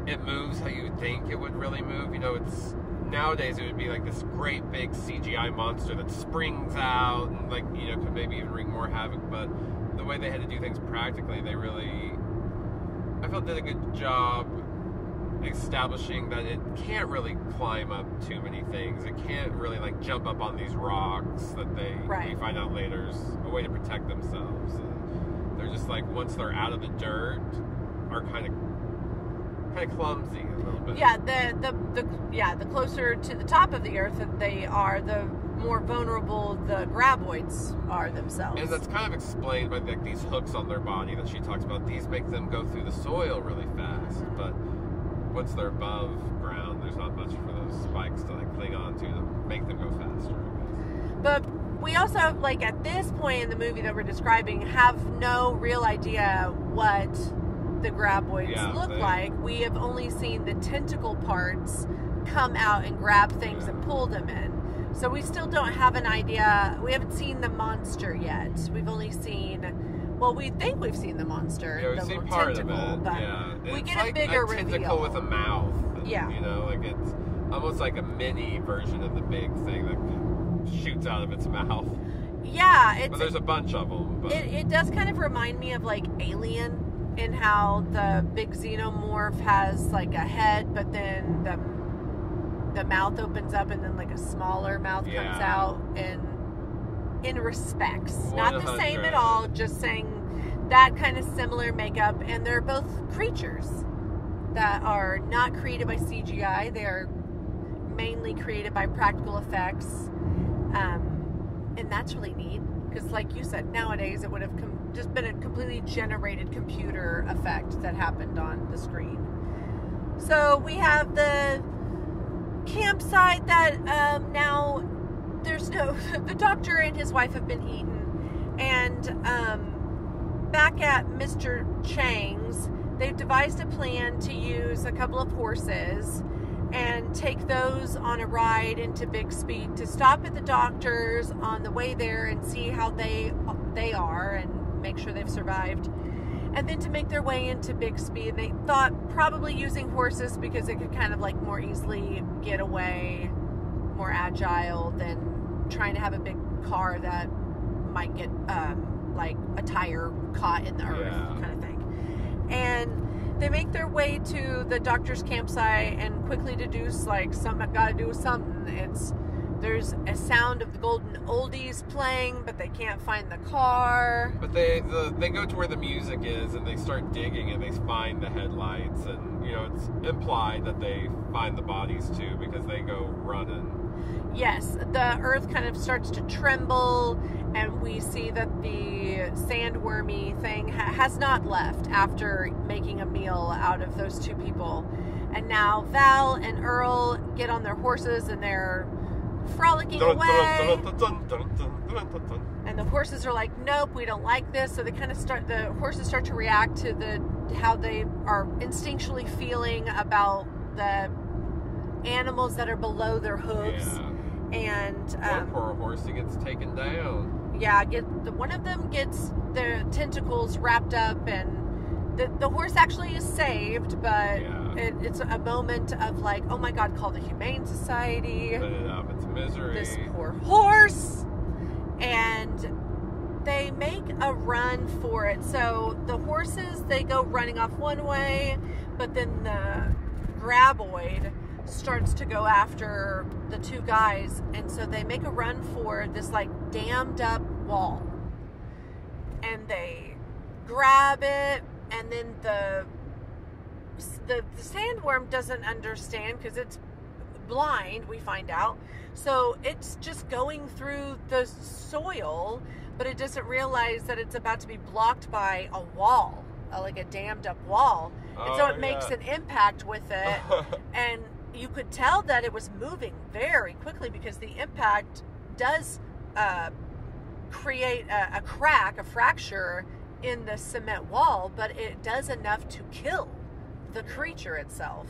Speaker 1: it moves how you would think it would really move. You know, it's nowadays it would be like this great big CGI monster that springs out and, like, you know, could maybe even wreak more havoc. But the way they had to do things practically, they really, I felt, did a good job establishing that it can't really climb up too many things. It can't really like jump up on these rocks that they we find out later is a way to protect themselves. And they're just like, once they're out of the dirt, are kind of clumsy a little bit.
Speaker 2: Yeah, the closer to the top of the earth that they are, the more vulnerable the graboids are themselves.
Speaker 1: And that's kind of explained by like these hooks on their body that she talks about. These make them go through the soil really fast, but once they're above ground, there's not much for those spikes to like cling on to make them go faster, I guess.
Speaker 2: But we also, like, at this point in the movie that we're describing, have no real idea what the graboids look like. We have only seen the tentacle parts come out and grab things and pull them in. So we still don't have an idea. We haven't seen the monster yet. We've only seen, well, we think we've seen the monster.
Speaker 1: Yeah, we've seen part of it.
Speaker 2: But we get
Speaker 1: like
Speaker 2: a bigger
Speaker 1: a tentacle
Speaker 2: reveal
Speaker 1: with a mouth.
Speaker 2: Yeah.
Speaker 1: You know, like it's almost like a mini version of the big thing that shoots out of its mouth.
Speaker 2: Yeah.
Speaker 1: But there's a bunch of them. But
Speaker 2: it does kind of remind me of like Alien, in how the big xenomorph has like a head, but then the mouth opens up and then like a smaller mouth comes out, in respects.
Speaker 1: 100.
Speaker 2: Not the same at all, just saying that kind of similar makeup. And they're both creatures that are not created by CGI. They are mainly created by practical effects. And that's really neat, because like you said, nowadays it would have just been a completely generated computer effect that happened on the screen. So we have the campsite that now there's no, the doctor and his wife have been eaten, And back at Mr. Chang's, they've devised a plan to use a couple of horses and take those on a ride into Bixby to stop at the doctor's on the way there and see how they are and make sure they've survived. And then to make their way into Bixby. And they thought probably using horses because it could kind of like more easily get away, more agile than trying to have a big car that might get like a tire caught in the earth kind of thing. And they make their way to the doctor's campsite and quickly deduce like something got to do with something. There's a sound of the golden oldies playing, but they can't find the car.
Speaker 1: But they go to where the music is and they start digging and they find the headlights, and you know it's implied that they find the bodies too because they go running.
Speaker 2: Yes, the earth kind of starts to tremble, and we see that the sandwormy thing has not left after making a meal out of those two people. And now Val and Earl get on their horses and they're frolicking away. And the horses are like, nope, we don't like this. So they kind of the horses start to react to how they are instinctually feeling about the animals that are below their hooves.
Speaker 1: Yeah.
Speaker 2: And
Speaker 1: one poor horse, he gets taken down.
Speaker 2: Yeah, one of them gets the tentacles wrapped up, and the horse actually is saved, but it's a moment of like, oh my God, call the Humane Society.
Speaker 1: Put it out of its misery.
Speaker 2: This poor horse. And they make a run for it. So the horses, they go running off one way, but then the graboid starts to go after the two guys, and so they make a run for this like dammed up wall, and they grab it, and then the sandworm doesn't understand because it's blind, we find out, so it's just going through the soil, but it doesn't realize that it's about to be blocked by a wall, like a dammed up wall, and so it makes an impact with it. And you could tell that it was moving very quickly because the impact does create a crack, a fracture in the cement wall, but it does enough to kill the creature itself.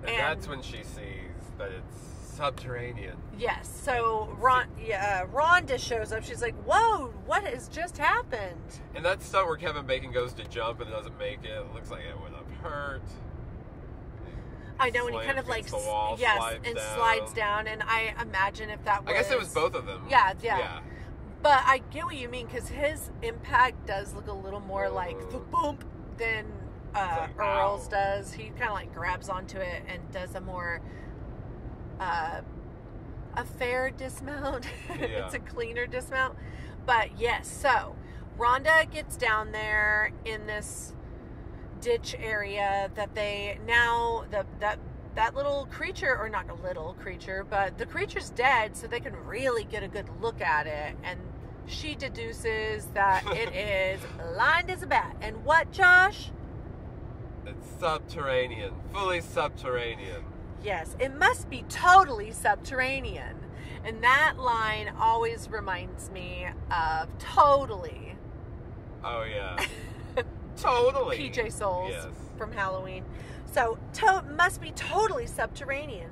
Speaker 1: And that's when she sees that it's subterranean.
Speaker 2: Yes. So Rhonda shows up. She's like, "Whoa, what has just happened?"
Speaker 1: And that stunt where Kevin Bacon goes to jump and doesn't make it. It looks like it would have hurt.
Speaker 2: I know, and he kind of like slides down, and I imagine if that was...
Speaker 1: I guess it was both of them.
Speaker 2: Yeah. But I get what you mean, because his impact does look a little more like the bump than Earl's does. He kind of like grabs onto it and does a more a fair dismount. It's a cleaner dismount. But yes, so Rhonda gets down there in this ditch area that they now that little creature, or not a little creature, but the creature's dead, so they can really get a good look at it, and she deduces that it is blind as a bat. And what, Josh?
Speaker 1: It's subterranean, fully subterranean.
Speaker 2: Yes, it must be totally subterranean. And that line always reminds me of Totally.
Speaker 1: Oh yeah. Totally.
Speaker 2: PJ Souls from Halloween. So, must be totally subterranean.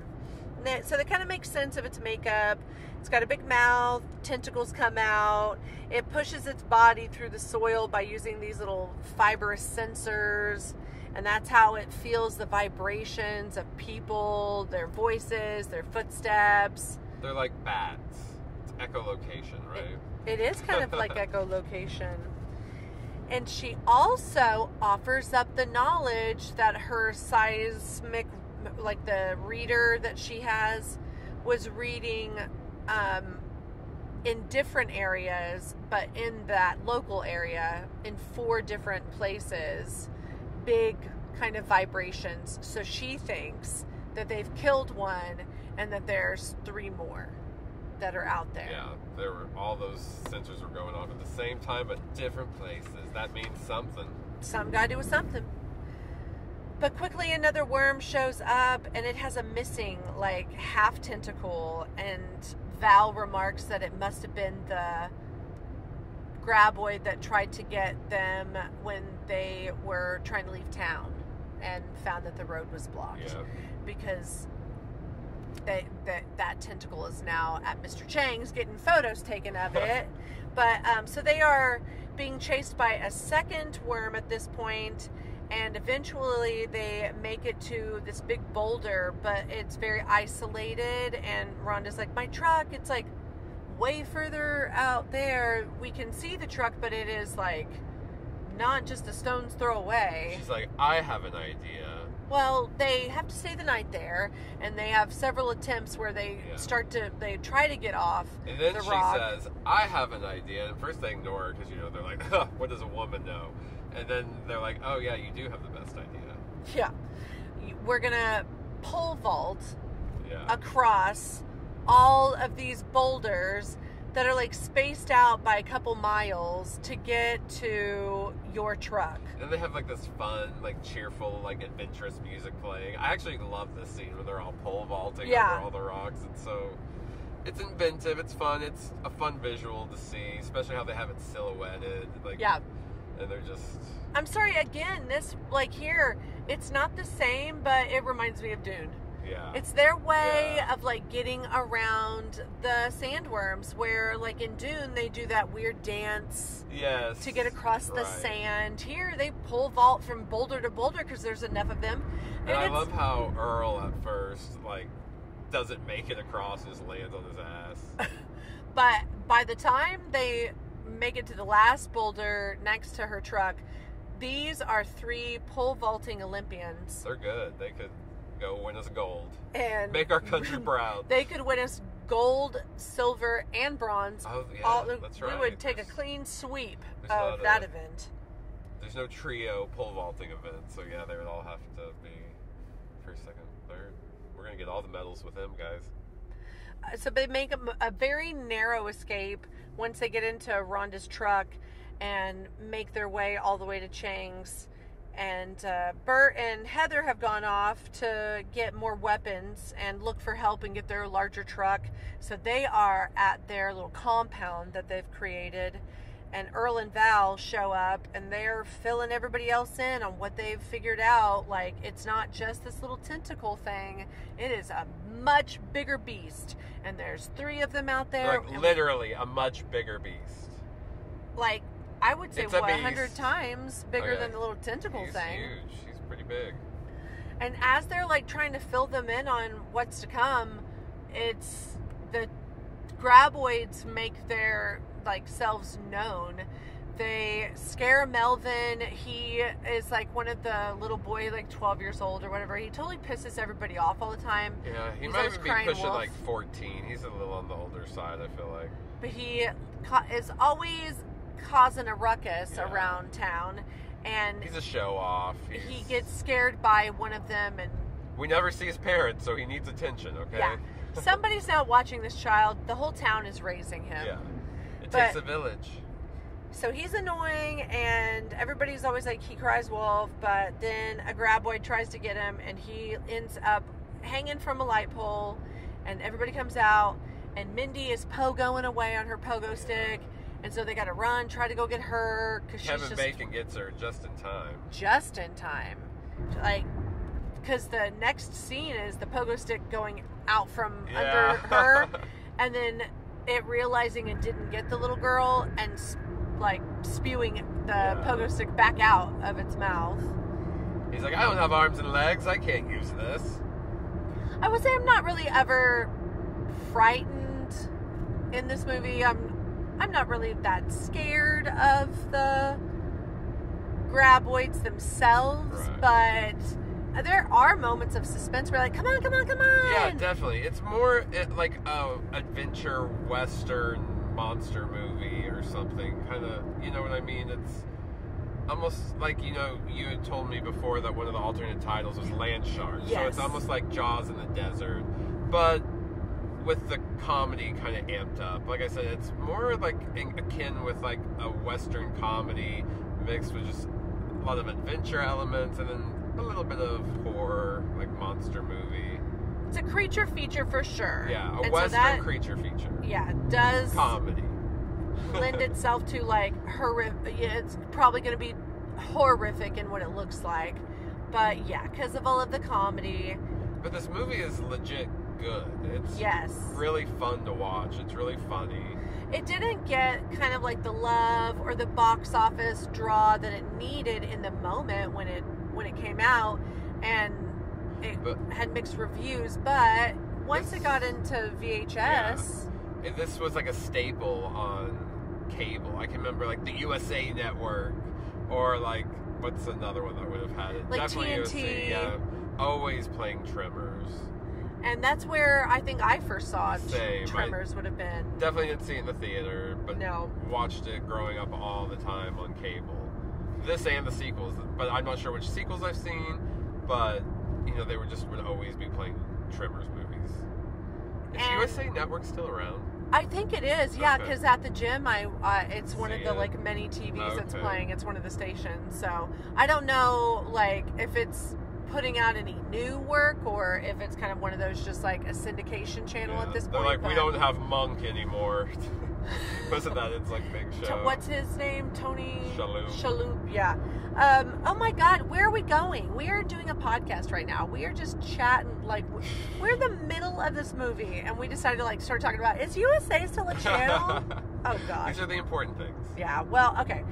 Speaker 2: So that kind of makes sense of its makeup. It's got a big mouth, tentacles come out. It pushes its body through the soil by using these little fibrous sensors. And that's how it feels the vibrations of people, their voices, their footsteps.
Speaker 1: They're like bats. It's echolocation, right?
Speaker 2: It is kind of like echolocation. And she also offers up the knowledge that her seismic, like the reader that she has, was reading in different areas, but in that local area, in 4 different places, big kind of vibrations. So she thinks that they've killed one and that there's 3 more that are out there.
Speaker 1: Yeah, all those sensors were going off at the same time, but different places. That means something.
Speaker 2: Some gotta do with something. But quickly another worm shows up, and it has a missing, like, half tentacle, and Val remarks that it must have been the graboid that tried to get them when they were trying to leave town and found that the road was blocked.
Speaker 1: Yeah.
Speaker 2: Because that tentacle is now at Mr. Chang's getting photos taken of it. But so they are being chased by a second worm at this point, and eventually they make it to this big boulder, but it's very isolated, and Rhonda's like, my truck, it's like way further out there. We can see the truck, but it is like not just a stone's throw away.
Speaker 1: She's like, I have an idea.
Speaker 2: Well, they have to stay the night there, and they have several attempts where they they try to get off
Speaker 1: and then
Speaker 2: the
Speaker 1: she
Speaker 2: rock.
Speaker 1: says, I have an idea. And first they ignore her because, you know, they're like, huh, what does a woman know? And then they're like, oh yeah, you do have the best idea.
Speaker 2: Yeah. We're going to pole vault
Speaker 1: Yeah.
Speaker 2: across all of these boulders that are like spaced out by a couple miles to get to your truck.
Speaker 1: And they have like this fun, like cheerful, like adventurous music playing. I actually love this scene when they're all pole vaulting over all the rocks. It's inventive, it's fun, it's a fun visual to see, especially how they have it silhouetted. Like, and they're just...
Speaker 2: I'm sorry, again, this, like here, it's not the same, but it reminds me of Dune.
Speaker 1: Yeah.
Speaker 2: It's their way of like getting around the sandworms, where like in Dune they do that weird dance to get across the sand. Here they pole vault from boulder to boulder because there's enough of them.
Speaker 1: And I love how Earl at first like doesn't make it across and just lands on his ass.
Speaker 2: But by the time they make it to the last boulder next to her truck, these are 3 pole vaulting Olympians.
Speaker 1: They're good. They could go win us gold
Speaker 2: and
Speaker 1: make our country proud.
Speaker 2: They could win us gold, silver, and bronze.
Speaker 1: Oh yeah, that's right.
Speaker 2: We would take a clean sweep of that event.
Speaker 1: There's no trio pole vaulting event, so yeah, they would all have to be first, second, third. We're gonna get all the medals with them, guys.
Speaker 2: So they make a very narrow escape once they get into Rhonda's truck and make their way all the way to Chang's. And Bert and Heather have gone off to get more weapons and look for help and get their larger truck. So they are at their little compound that they've created. And Earl and Val show up, and they're filling everybody else in on what they've figured out. Like, it's not just this little tentacle thing. It is a much bigger beast. And there's 3 of them out there.
Speaker 1: Like, literally a much bigger beast.
Speaker 2: Like, I would say, 100 times bigger than the little tentacle thing.
Speaker 1: He's huge. He's pretty big.
Speaker 2: And as they're, like, trying to fill them in on what's to come, it's the graboids make their, like, selves known. They scare Melvin. He is, like, one of the little boy, like, 12 years old or whatever. He totally pisses everybody off all the time.
Speaker 1: Yeah, he might even be pushing, like, 14. He's a little on the older side, I feel like.
Speaker 2: But he is always causing a ruckus around town, and
Speaker 1: he's a show off.
Speaker 2: He gets scared by one of them, and
Speaker 1: we never see his parents, so he needs attention. Okay,
Speaker 2: somebody's not watching this child. The whole town is raising him.
Speaker 1: It takes a village.
Speaker 2: So he's annoying, and everybody's always like, he cries wolf, but then a graboid tries to get him, and he ends up hanging from a light pole, and everybody comes out, and Mindy is pogoing away on her pogo stick. And so they got to run, try to go get her. Cause
Speaker 1: Kevin Bacon gets her just in time.
Speaker 2: Just in time. Like, because the next scene is the pogo stick going out from under her. And then it realizing it didn't get the little girl and, like, spewing the pogo stick back out of its mouth.
Speaker 1: He's like, I don't have arms and legs. I can't use this.
Speaker 2: I would say I'm not really ever frightened in this movie. I'm not really that scared of the graboids themselves, but there are moments of suspense where, like, come on, come on, come on.
Speaker 1: Yeah, definitely. It's more like a adventure western monster movie or something. Kind of, you know what I mean? It's almost like, you know, you had told me before that one of the alternate titles was Land Sharks. So it's almost like Jaws in the desert, but with the comedy kind of amped up. Like I said, it's more like akin with like a western comedy mixed with just a lot of adventure elements and then a little bit of horror, like monster movie.
Speaker 2: It's a creature feature for sure.
Speaker 1: Yeah, a western creature feature.
Speaker 2: Yeah, it does.
Speaker 1: Comedy.
Speaker 2: lend itself to like horrific. Yeah, it's probably going to be horrific in what it looks like. But yeah, because of all of the comedy.
Speaker 1: But this movie is legit good. It's
Speaker 2: yes,
Speaker 1: really fun to watch. It's really funny.
Speaker 2: It didn't get kind of like the love or the box office draw that it needed in the moment when it came out, and it had mixed reviews. But once it got into VHS,
Speaker 1: this was like a staple on cable. I can remember like the USA Network, or like what's another one that would have had it?
Speaker 2: Like
Speaker 1: definitely
Speaker 2: TNT.
Speaker 1: USA. Yeah, always playing Tremors.
Speaker 2: And that's where I think I first saw
Speaker 1: Same.
Speaker 2: Tremors would have been.
Speaker 1: Definitely didn't see it in the theater, but
Speaker 2: no.
Speaker 1: Watched it growing up all the time on cable. This and the sequels, but I'm not sure which sequels I've seen, but you know, they would always be playing Tremors movies. Is USA Network still around?
Speaker 2: I think it is, yeah,
Speaker 1: Okay.
Speaker 2: because at the gym, it's one of the like many TVs that's
Speaker 1: Okay.
Speaker 2: playing. It's one of the stations, so I don't know like if it's putting out any new work or if it's kind of one of those just like a syndication channel at this point.
Speaker 1: They're like, we don't have Monk anymore. Wasn't that its like big show?
Speaker 2: What's his name? Tony
Speaker 1: Shalhoub.
Speaker 2: Yeah. Oh my God, where are we going? We are doing a podcast right now. We are just chatting. Like we're in the middle of this movie, and we decided to like start talking about, is USA still a channel? Oh gosh.
Speaker 1: These are the important things.
Speaker 2: Yeah. Well, okay.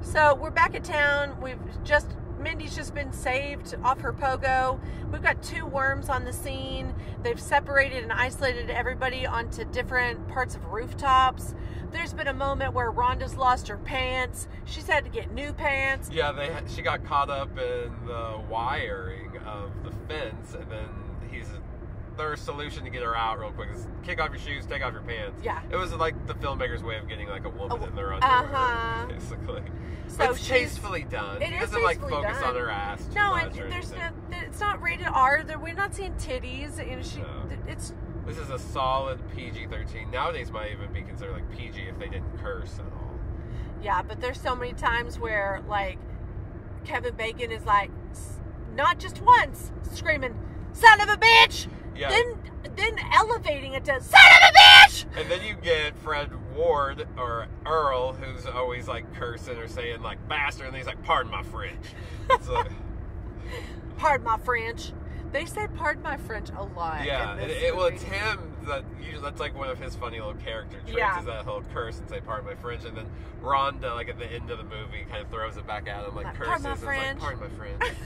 Speaker 2: So we're back at town. Mindy's just been saved off her pogo. We've got 2 worms on the scene. They've separated and isolated everybody onto different parts of rooftops. There's been a moment where Rhonda's lost her pants. She's had to get new pants.
Speaker 1: Yeah, she got caught up in the wiring of the fence, and then their solution to get her out real quick is kick off your shoes, take off your pants.
Speaker 2: Yeah.
Speaker 1: It was like the filmmaker's way of getting like a woman in their underwear, basically.
Speaker 2: So
Speaker 1: it's tastefully done.
Speaker 2: It
Speaker 1: She
Speaker 2: is
Speaker 1: doesn't like
Speaker 2: tastefully
Speaker 1: focus
Speaker 2: done.
Speaker 1: on her ass too
Speaker 2: No,
Speaker 1: much
Speaker 2: and
Speaker 1: or anything.
Speaker 2: it's not rated R. We're not seeing titties. And
Speaker 1: This is a solid PG-13. Nowadays might even be considered like PG if they didn't curse at all.
Speaker 2: Yeah, but there's so many times where like Kevin Bacon is like, not just once screaming, "Son of a bitch!"
Speaker 1: Yeah.
Speaker 2: Then elevating it to "Son of a bitch!"
Speaker 1: And then you get Fred Ward or Earl, who's always like cursing or saying like bastard, and he's like, "Pardon my French." It's like,
Speaker 2: pardon my French. They say "pardon my French" a lot.
Speaker 1: yeah,
Speaker 2: in this
Speaker 1: well,
Speaker 2: movie.
Speaker 1: it's him that's like one of his funny little character traits,
Speaker 2: Yeah.
Speaker 1: is that he'll curse and say "pardon my French," and then Rhonda, like at the end of the movie, kind of throws it back at him, like curses,
Speaker 2: "Pardon my
Speaker 1: and it's
Speaker 2: French."
Speaker 1: like, "Pardon my French."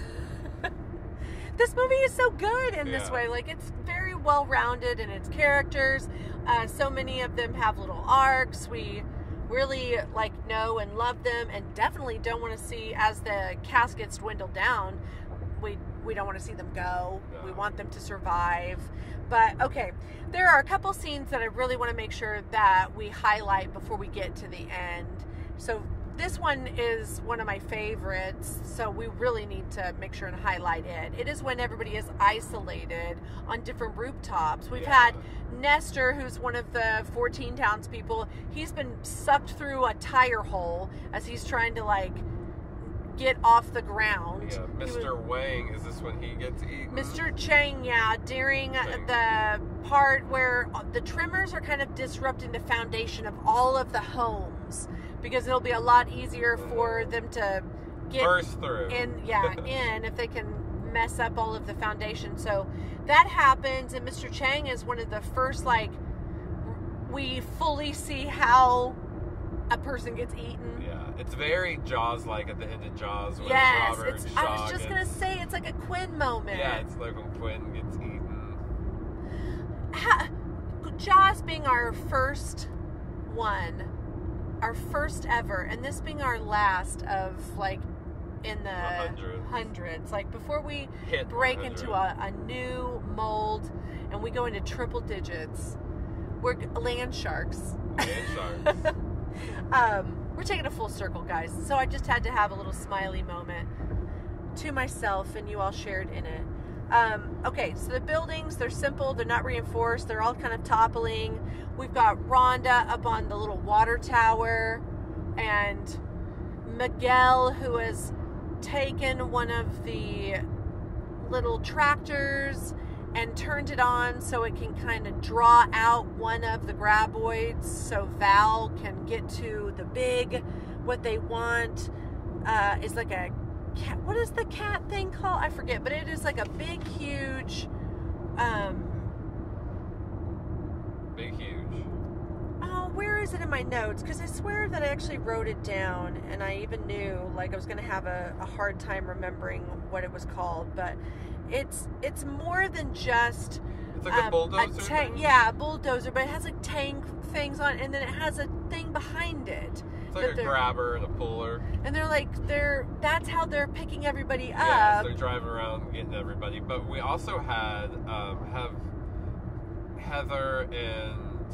Speaker 2: This movie is so good in this
Speaker 1: Yeah.
Speaker 2: way. Like, it's very well-rounded in its characters. So many of them have little arcs. We really like know and love them, and definitely don't want to see, as the caskets dwindle down, we don't want to see them go.
Speaker 1: No.
Speaker 2: We want them to survive. But okay, there are a couple scenes that I really want to make sure that we highlight before we get to the end. So this one is one of my favorites, so we really need to make sure and highlight it. It is when everybody is isolated on different rooftops. We've had Nestor, who's one of the 14 townspeople. He's been sucked through a tire hole as he's trying to like get off the ground.
Speaker 1: Yeah, Mr. Wang, is this when he gets eaten?
Speaker 2: Mr. Chang, yeah, during the part where the Tremors are kind of disrupting the foundation of all of the homes, because it'll be a lot easier for them to get
Speaker 1: burst through
Speaker 2: in if they can mess up all of the foundation. So that happens, and Mr. Chang is one of the first, like, we fully see how a person gets eaten.
Speaker 1: Yeah, it's very Jaws-like at the end of Jaws. When
Speaker 2: Yes,
Speaker 1: Robert
Speaker 2: I
Speaker 1: Shaw
Speaker 2: was just gonna say, it's like a Quinn moment.
Speaker 1: Yeah, it's like when Quinn gets eaten.
Speaker 2: Jaws being our first one, our first ever, and this being our last of, like, in the hundreds. Like, before we break
Speaker 1: 100.
Speaker 2: into a new mold and we go into triple digits, we're land sharks.
Speaker 1: Land sharks.
Speaker 2: We're taking a full circle, guys. So I just had to have a little smiley moment to myself, and you all shared in it. Okay, so the buildings, they're simple, they're not reinforced, they're all kind of toppling. We've got Rhonda up on the little water tower, and Miguel, who has taken one of the little tractors and turned it on so it can kind of draw out one of the graboids so Val can get to the big, what they want is like a cat. What is the cat thing called? I forget, but it is like a big, huge, oh, where is it in my notes? Because I swear that I actually wrote it down, and I even knew like I was going to have a hard time remembering what it was called, but it's more than just
Speaker 1: it's like a bulldozer
Speaker 2: tank, yeah, a bulldozer, but it has like tank things on it, and then it has a thing behind it.
Speaker 1: It's like a grabber and a puller.
Speaker 2: And that's how they're picking everybody up.
Speaker 1: Yeah, they're driving around getting everybody. But we also have Heather and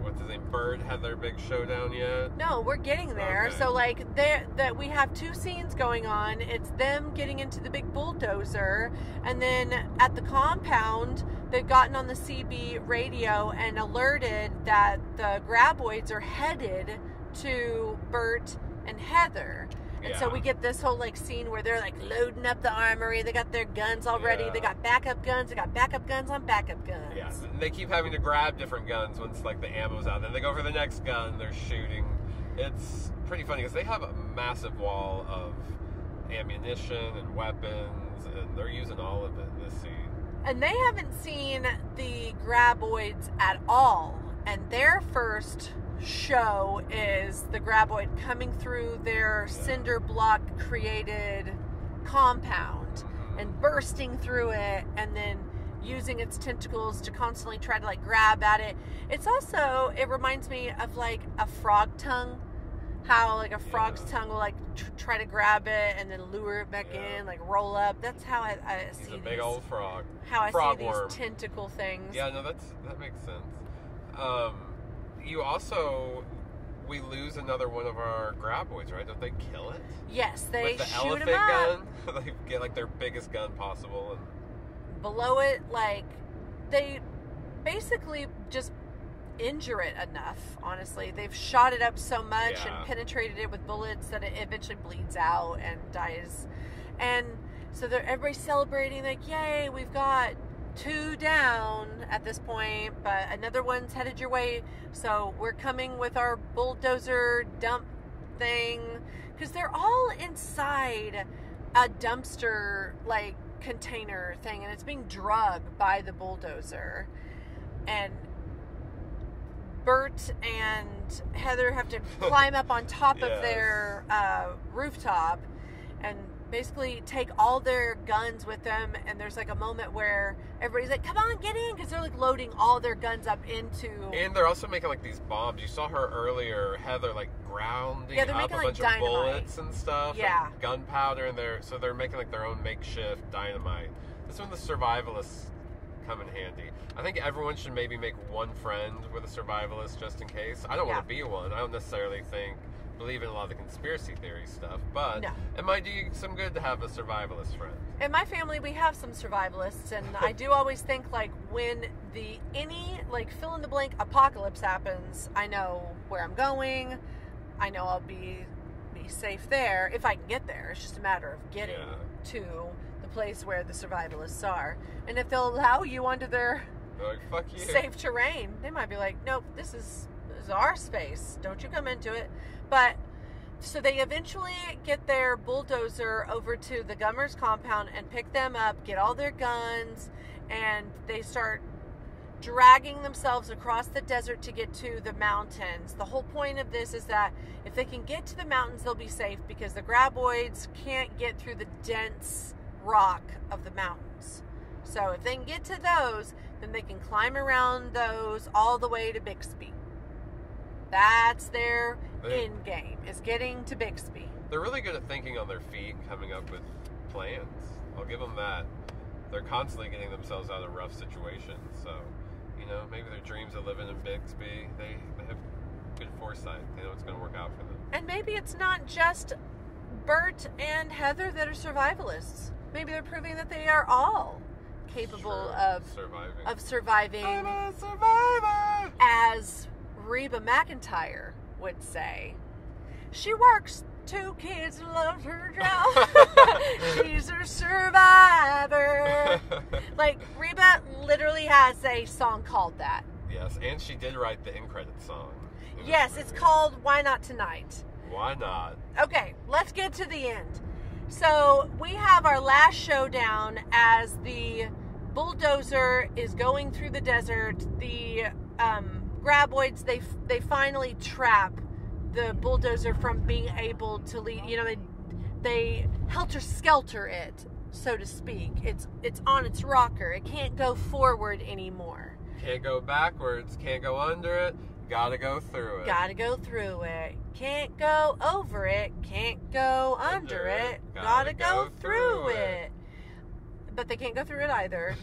Speaker 1: what's his name? Bert had their big showdown yet?
Speaker 2: No, we're getting there.
Speaker 1: Okay.
Speaker 2: So like that we have two scenes going on. It's them getting into the big bulldozer, and then at the compound they've gotten on the CB radio and alerted that the graboids are headed to Bert and Heather. And so we get this whole like scene where they're like loading up the armory. They got their guns all ready. They got backup guns. They got backup guns on backup guns.
Speaker 1: Yeah, they keep having to grab different guns once like the ammo's out. Then they go for the next gun. They're shooting. It's pretty funny because they have a massive wall of ammunition and weapons, and they're using all of it in this scene.
Speaker 2: And they haven't seen the graboids at all. And their first show is the graboid coming through their cinder block created compound and bursting through it, and then using its tentacles to constantly try to like grab at it. It's also, it reminds me of like a frog tongue, how like a frog's tongue will like try to grab it and then lure it back in, like roll up. That's how I see
Speaker 1: He's a big old frog.
Speaker 2: How I
Speaker 1: frog
Speaker 2: see
Speaker 1: worm.
Speaker 2: these tentacle things.
Speaker 1: Yeah, no, that makes sense. You also, we lose another one of our graboids, right? Don't they kill it?
Speaker 2: Yes, they
Speaker 1: with the
Speaker 2: shoot
Speaker 1: elephant
Speaker 2: him up.
Speaker 1: gun. They get like their biggest gun possible, and
Speaker 2: below it, like they basically just injure it enough. Honestly, they've shot it up so much and penetrated it with bullets that it eventually bleeds out and dies. And so everybody's celebrating, like, yay, we've got 2 down at this point, but another one's headed your way. So we're coming with our bulldozer dump thing, because they're all inside a dumpster like container thing, and it's being drugged by the bulldozer. And Bert and Heather have to climb up on top of their rooftop and basically take all their guns with them. And there's like a moment where everybody's like, come on, get in, because they're like loading all their guns up into,
Speaker 1: and they're also making like these bombs. You saw her earlier, Heather, like grounding
Speaker 2: they're
Speaker 1: up
Speaker 2: making,
Speaker 1: a
Speaker 2: like,
Speaker 1: bunch
Speaker 2: dynamite.
Speaker 1: of bullets and stuff,
Speaker 2: and
Speaker 1: gunpowder, and they're making like their own makeshift dynamite. This one, the survivalists come in handy. I think everyone should maybe make one friend with a survivalist just in case. I don't want to be one. I don't necessarily believe in a lot of the conspiracy theory stuff, but it might do you some good to have a survivalist friend.
Speaker 2: In my family, we have some survivalists, and I do always think, like, when any fill in the blank apocalypse happens, I know where I'm going. I know I'll be safe there if I can get there. It's just a matter of getting to the place where the survivalists are. And if they'll allow you onto their
Speaker 1: like, fuck you,
Speaker 2: safe terrain, they might be like, nope, this is our space. Don't you come into it. But so they eventually get their bulldozer over to the Gummers compound and pick them up, get all their guns, and they start dragging themselves across the desert to get to the mountains. The whole point of this is that if they can get to the mountains, they'll be safe, because the graboids can't get through the dense rock of the mountains. So if they can get to those, then they can climb around those all the way to Bixby. That's their end game, is getting to Bixby.
Speaker 1: They're really good at thinking on their feet and coming up with plans. I'll give them that. They're constantly getting themselves out of rough situations. So, maybe their dreams of living in Bixby, they have good foresight. They know it's going to work out for them.
Speaker 2: And maybe it's not just Bert and Heather that are survivalists. Maybe they're proving that they are all capable of surviving.
Speaker 1: I'm a survivor!
Speaker 2: As Reba McEntire would say. She works 2 kids loved her drown. She's a survivor. Like, Reba literally has a song called that.
Speaker 1: Yes, and she did write the end credit song.
Speaker 2: Yes, it's called Why Not Tonight.
Speaker 1: Why not?
Speaker 2: Okay, let's get to the end. So we have our last showdown as the bulldozer is going through the desert. The graboids, they finally trap the bulldozer from being able to lead. You know, they helter-skelter it, so to speak. It's on its rocker. It can't go forward anymore.
Speaker 1: Can't go backwards. Can't go under it. Gotta go through it.
Speaker 2: Gotta go through it. Can't go over it. Can't go under it. Gotta go through it. But they can't go through it either.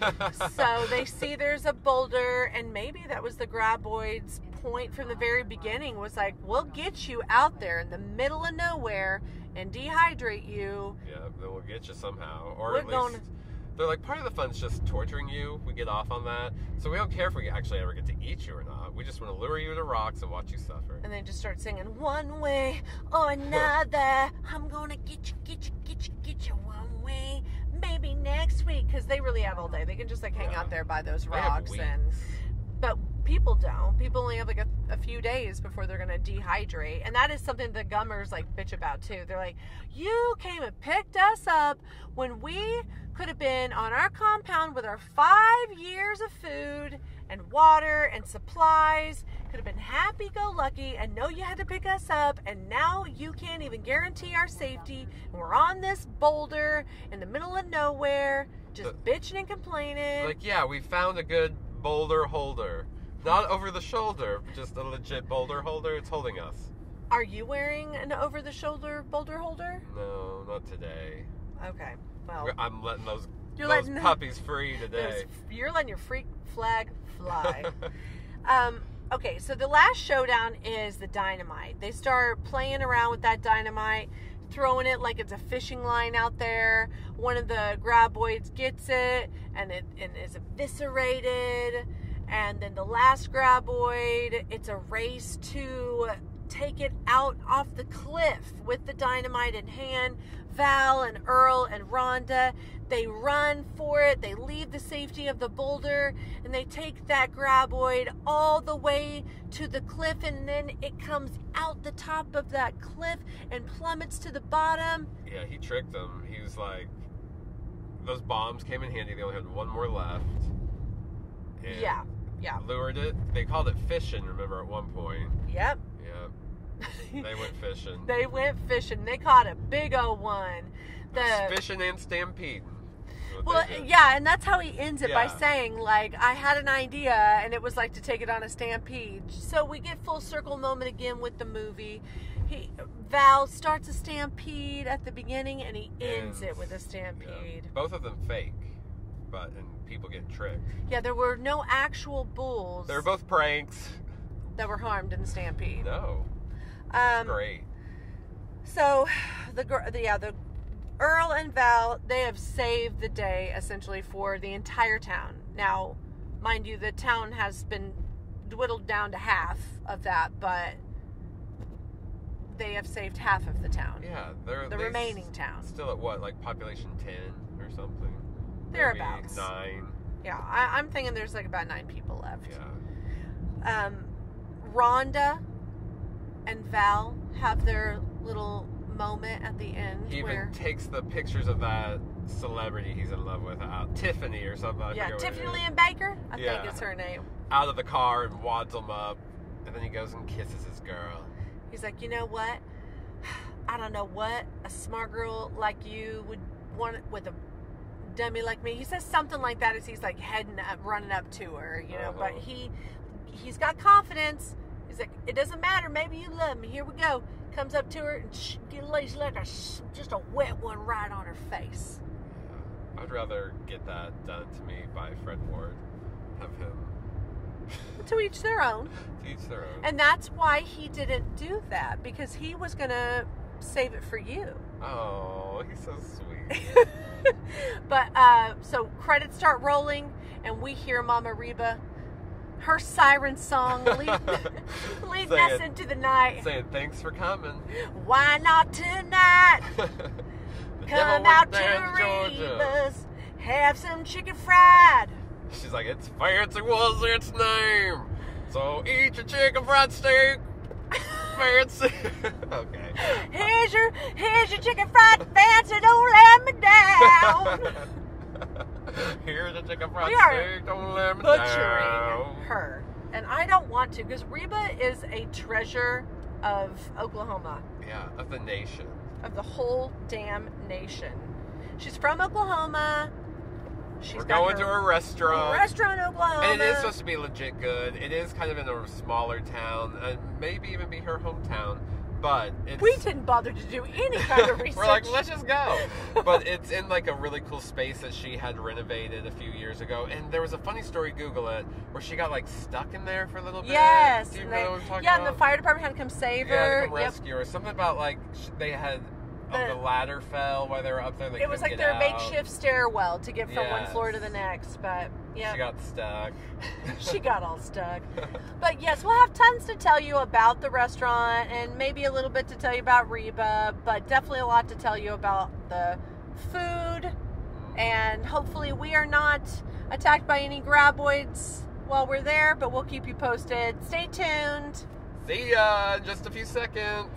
Speaker 2: So they see there's a boulder, and maybe that was the graboid's point from the very beginning, was like, we'll get you out there in the middle of nowhere and dehydrate you.
Speaker 1: Yeah, then we'll get you somehow. Or at least, they're like, part of the fun's just torturing you. We get off on that. So we don't care if we actually ever get to eat you or not. We just want to lure you to rocks and watch you suffer.
Speaker 2: And they just start singing, one way or another, I'm gonna get you one way. Maybe next week, because they really have all day. They can just like hang out there by those rocks, but people don't. People only have like a few days before they're gonna dehydrate, and that is something the gummers like bitch about too. They're like, you came and picked us up when we could have been on our compound with our 5 years of food and water and supplies, could have been happy-go-lucky, and know you had to pick us up, and now you can't even guarantee our safety, and we're on this boulder in the middle of nowhere, just bitching and complaining.
Speaker 1: Like, yeah, we found a good boulder holder. Not over the shoulder, just a legit boulder holder. It's holding us.
Speaker 2: Are you wearing an over-the-shoulder boulder holder?
Speaker 1: No, not today.
Speaker 2: Okay, well.
Speaker 1: I'm letting those
Speaker 2: letting
Speaker 1: puppies free today.
Speaker 2: You're letting your freak flag fly. Okay, so the last showdown is the dynamite. They start playing around with that dynamite, throwing it like it's a fishing line out there. One of the graboids gets it and is eviscerated. And then the last graboid, it's a race to take it out off the cliff with the dynamite in hand. Val and Earl and Rhonda, they run for it. They leave the safety of the boulder, and they take that graboid all the way to the cliff, and then it comes out the top of that cliff and plummets to the bottom.
Speaker 1: Yeah, he tricked them. He was like, those bombs came in handy. They only had one more left. And
Speaker 2: yeah.
Speaker 1: Lured it. They called it fishing, remember, at one point.
Speaker 2: Yep.
Speaker 1: They went fishing.
Speaker 2: They went fishing. They caught a big old one.
Speaker 1: Fishing and stampede.
Speaker 2: Well, yeah, and that's how he ends it by saying, like, I had an idea, and it was like to take it on a stampede. So we get full circle moment again with the movie. Val starts a stampede at the beginning, and he ends it with a stampede.
Speaker 1: Yeah. Both of them fake, and people get tricked.
Speaker 2: Yeah, there were no actual bulls.
Speaker 1: They were both pranks
Speaker 2: that were harmed in the stampede.
Speaker 1: No. Great.
Speaker 2: So, the Earl and Val, they have saved the day, essentially, for the entire town. Now, mind you, the town has been dwindled down to half of that, but they have saved half of the town.
Speaker 1: Yeah, they're
Speaker 2: the remaining town.
Speaker 1: Still at what, like population 10 or something?
Speaker 2: Thereabouts.
Speaker 1: 9.
Speaker 2: Yeah, I'm thinking there's like about 9 people left.
Speaker 1: Yeah.
Speaker 2: Rhonda and Val have their little moment at the end.
Speaker 1: He even takes the pictures of that celebrity he's in love with out, Tiffany or something.
Speaker 2: Tiffany Lynn Baker, I think is her name.
Speaker 1: Out of the car and wads them up, and then he goes and kisses his girl.
Speaker 2: He's like, you know what? I don't know what a smart girl like you would want with a dummy like me. He says something like that as he's like running up to her, you know. But he's got confidence. He's like, it doesn't matter. Maybe you love me. Here we go. Comes up to her and lays like just a wet one right on her face.
Speaker 1: Yeah. I'd rather get that done to me by Fred Ward. Have him.
Speaker 2: To each their own.
Speaker 1: To each their own.
Speaker 2: And that's why he didn't do that, because he was going to save it for you.
Speaker 1: Oh, he's so sweet.
Speaker 2: But, so credits start rolling, and we hear Mama Reba her siren song leading us into the night.
Speaker 1: Saying, thanks for coming.
Speaker 2: Why not tonight? Come out to
Speaker 1: Georgia.
Speaker 2: Reba's, have some chicken fried.
Speaker 1: She's like, it's fancy was its name. So eat your chicken fried steak. Fancy. Okay.
Speaker 2: Here's your chicken fried fancy, don't let me down.
Speaker 1: Here's the chicken fried
Speaker 2: We are
Speaker 1: steak, don't let me
Speaker 2: butchering
Speaker 1: down.
Speaker 2: her. And I don't want to, because Reba is a treasure of Oklahoma.
Speaker 1: Yeah, of the nation.
Speaker 2: Of the whole damn nation. She's from Oklahoma.
Speaker 1: We're going to a restaurant.
Speaker 2: Restaurant, Oklahoma.
Speaker 1: And it is supposed to be legit good. It is kind of in a smaller town, and maybe even be her hometown. But it's...
Speaker 2: We didn't bother to do any kind of research.
Speaker 1: We're like, let's just go. But it's in like a really cool space that she had renovated a few years ago. And there was a funny story, Google it, where she got like stuck in there for a little bit.
Speaker 2: Yes.
Speaker 1: Do you know what I'm talking
Speaker 2: about?
Speaker 1: about?
Speaker 2: And the fire department had to come save her.
Speaker 1: Yeah, to come rescue her. Something about like they had... the ladder fell while they were up there. It
Speaker 2: was like their makeshift stairwell to get from one floor to the next. But yeah,
Speaker 1: she got stuck.
Speaker 2: She got all stuck. But yes, we'll have tons to tell you about the restaurant and maybe a little bit to tell you about Reba, but definitely a lot to tell you about the food. And hopefully we are not attacked by any graboids while we're there, but we'll keep you posted. Stay tuned.
Speaker 1: See ya in just a few seconds.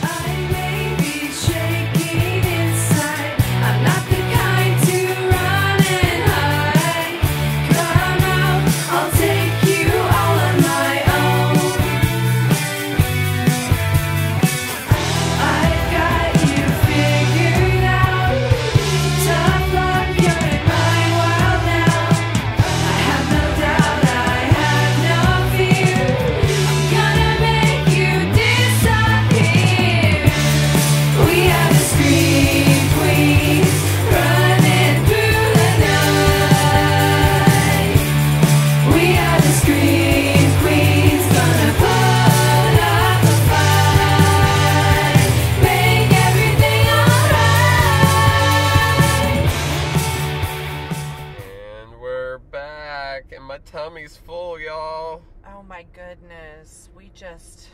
Speaker 3: I may be shaking inside. I'm not the kind to run and hide. Come out, I'll take you all on my own. I've got you figured out. Tough luck, you're in my world now. I have no doubt, I have no fear. I'm gonna make you disappear. We are the scream queens, running through the night. We are the scream queens, gonna put up a fight, make everything alright.
Speaker 1: And we're back, and my tummy's full, y'all.
Speaker 2: Oh my goodness. We just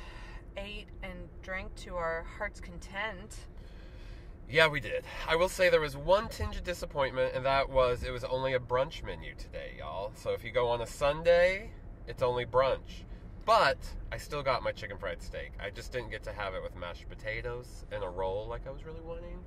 Speaker 2: ate and drank to our heart's content.
Speaker 1: Yeah, we did. I will say there was one tinge of disappointment, and that was it was only a brunch menu today, y'all. So if you go on a Sunday, it's only brunch. But I still got my chicken fried steak. I just didn't get to have it with mashed potatoes and a roll like I was really wanting.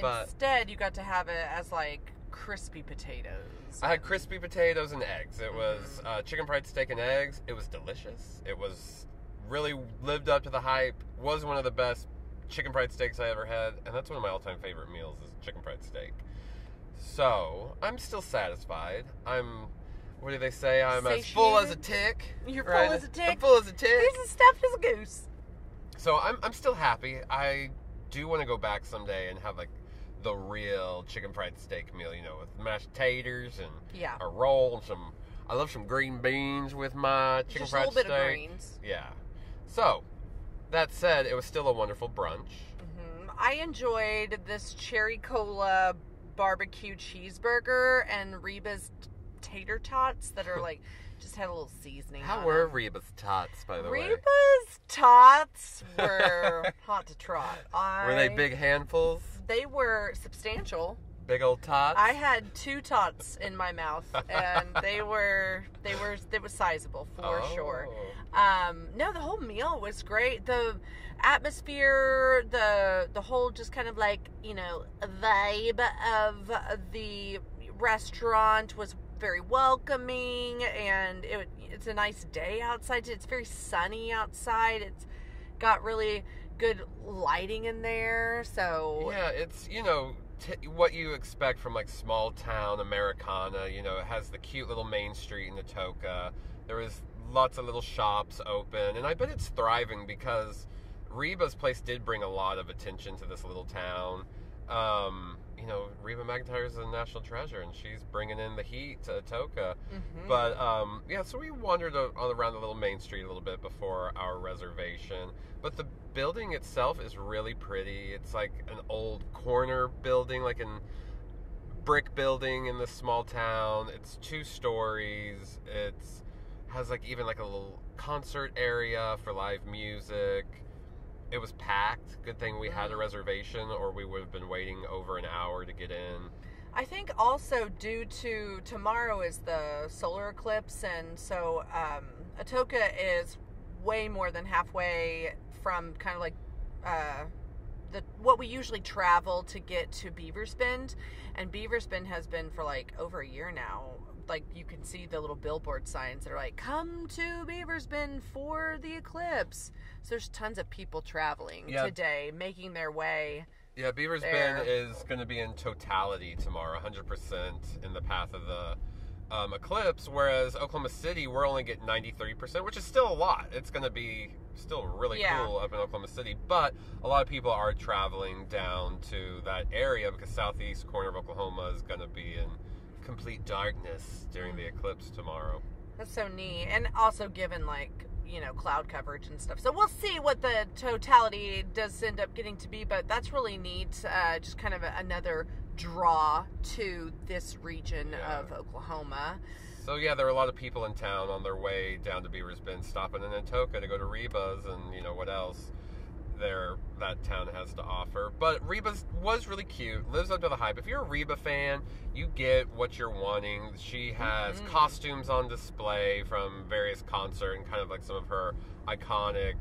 Speaker 1: But
Speaker 2: Instead, you got to have it as like crispy potatoes.
Speaker 1: I had crispy potatoes and eggs. It was chicken fried steak and eggs. It was delicious. It was really lived up to the hype. Was one of the best chicken fried steaks I ever had, and that's one of my all-time favorite meals is chicken fried steak. So I'm still satisfied. What do they say? I'm as full as a tick.
Speaker 2: You're
Speaker 1: right?
Speaker 2: full as a tick.
Speaker 1: I'm full as a tick.
Speaker 2: He's as stuffed as a goose.
Speaker 1: So I'm still happy. I do want to go back someday and have like the real chicken fried steak meal, you know, with mashed taters and a roll and some. I love some green beans with my chicken
Speaker 2: Just
Speaker 1: fried
Speaker 2: a little
Speaker 1: steak.
Speaker 2: bit of greens.
Speaker 1: Yeah. So that said, it was still a wonderful brunch.
Speaker 2: Mm-hmm. I enjoyed this cherry cola barbecue cheeseburger and Reba's tater tots that are like just had a little seasoning.
Speaker 1: How
Speaker 2: on
Speaker 1: were
Speaker 2: them.
Speaker 1: Reba's tots, by the way?
Speaker 2: Reba's tots were hot to trot.
Speaker 1: Were they big handfuls?
Speaker 2: They were substantial.
Speaker 1: Big old tots?
Speaker 2: I had 2 tots in my mouth, and they were sizable for sure. No, the whole meal was great. The atmosphere, the whole just kind of like, you know, vibe of the restaurant was very welcoming, and it's a nice day outside. It's very sunny outside. It's got really good lighting in there, so
Speaker 1: yeah, it's, you know, what you expect from like small town Americana. You know, it has the cute little main street in ATOKA. There was lots of little shops open, and I bet it's thriving because Reba's place did bring a lot of attention to this little town. You know, Reba McEntire is a national treasure, and she's bringing in the heat to ATOKA. Mm-hmm. But yeah, so we wandered around the little main street a little bit before our reservation. But the building itself is really pretty. It's like an old corner building, like in brick building in this small town. It's 2 stories. It's has like even like a little concert area for live music. It was packed. Good thing we had a reservation, or we would have been waiting over an hour to get in.
Speaker 2: I think also due to tomorrow is the solar eclipse, and so ATOKA is way more than halfway from kind of like what we usually travel to get to Beaver's Bend, and Beaver's Bend has been for like over a year now. Like, you can see the little billboard signs that are like, come to Beaver's Bend for the eclipse. So there's tons of people traveling today, making their way.
Speaker 1: Yeah, Beaver's Bend is going to be in totality tomorrow, 100% in the path of the eclipse, whereas Oklahoma City, we're only getting 93%, which is still a lot. It's going to be still really cool up in Oklahoma City, but a lot of people are traveling down to that area because southeast corner of Oklahoma is going to be in complete darkness during the eclipse tomorrow.
Speaker 2: That's so neat. And also given, like, you know, cloud coverage and stuff. So we'll see what the totality does end up getting to be, but that's really neat. Just kind of another draw to this region of Oklahoma.
Speaker 1: So yeah, there were a lot of people in town on their way down to Beaver's Bend, stopping in ATOKA to go to Reba's and, you know, what else that town has to offer. But Reba's was really cute, lives up to the hype. If you're a Reba fan, you get what you're wanting. She has costumes on display from various concerts and kind of like some of her iconic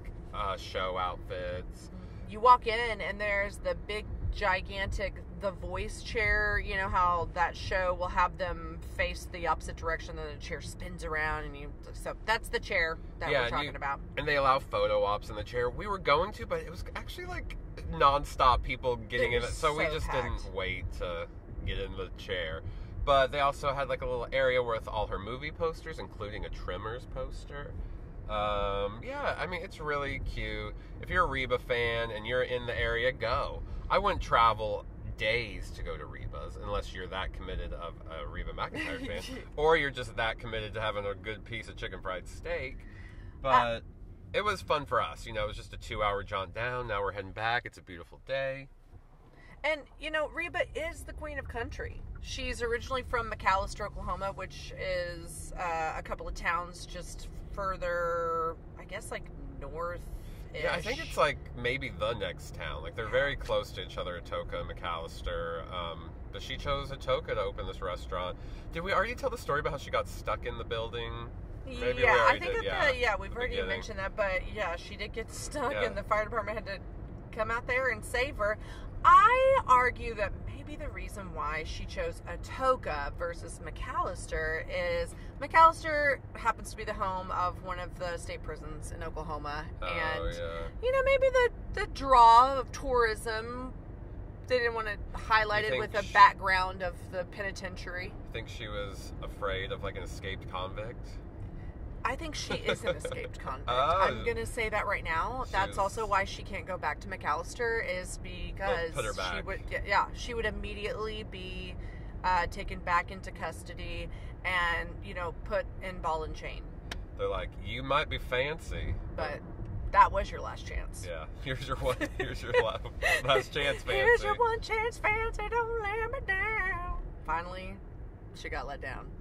Speaker 1: show outfits.
Speaker 2: You walk in and there's the big, gigantic The Voice chair. You know how that show will have them face the opposite direction and the chair spins around, and so that's the chair that we're talking about.
Speaker 1: And they allow photo ops in the chair. We were going to, but it was actually like nonstop people getting in it, so we just didn't wait to get in the chair. But they also had like a little area with all her movie posters, including a Tremors poster. Yeah, I mean, it's really cute. If you're a Reba fan and you're in the area, go. I wouldn't travel days to go to Reba's unless you're that committed of a Reba McEntire fan, or you're just that committed to having a good piece of chicken fried steak. But it was fun for us. You know, it was just a 2-hour jaunt down. Now we're heading back. It's a beautiful day.
Speaker 2: And, you know, Reba is the queen of country. She's originally from McAlester, Oklahoma, which is a couple of towns just further, I guess, like north.
Speaker 1: Yeah, I think it's like maybe the next town. Like, they're very close to each other, ATOKA and McAlester. But she chose ATOKA to open this restaurant. Did we already tell the story about how she got stuck in the building? Maybe
Speaker 2: yeah,
Speaker 1: we
Speaker 2: I think
Speaker 1: did,
Speaker 2: we've already mentioned that. But yeah, she did get stuck, and the fire department had to come out there and save her. I argue that maybe the reason why she chose ATOKA versus McAlester is McAlester happens to be the home of one of the state prisons in Oklahoma. And, you know, maybe the draw of tourism, they didn't want to highlight it with a background of the penitentiary.
Speaker 1: You think she was afraid of, like, an escaped convict?
Speaker 2: I think she is an escaped convict. I'm going to say that right now. That's also why she can't go back to McAlester, is because
Speaker 1: put her back.
Speaker 2: she would immediately be taken back into custody and, you know, put in ball and chain.
Speaker 1: They're like, you might be fancy,
Speaker 2: but that was your last chance.
Speaker 1: Yeah, here's your last chance, fancy.
Speaker 2: Here's your one chance, fancy, don't let me down. Finally, she got let down.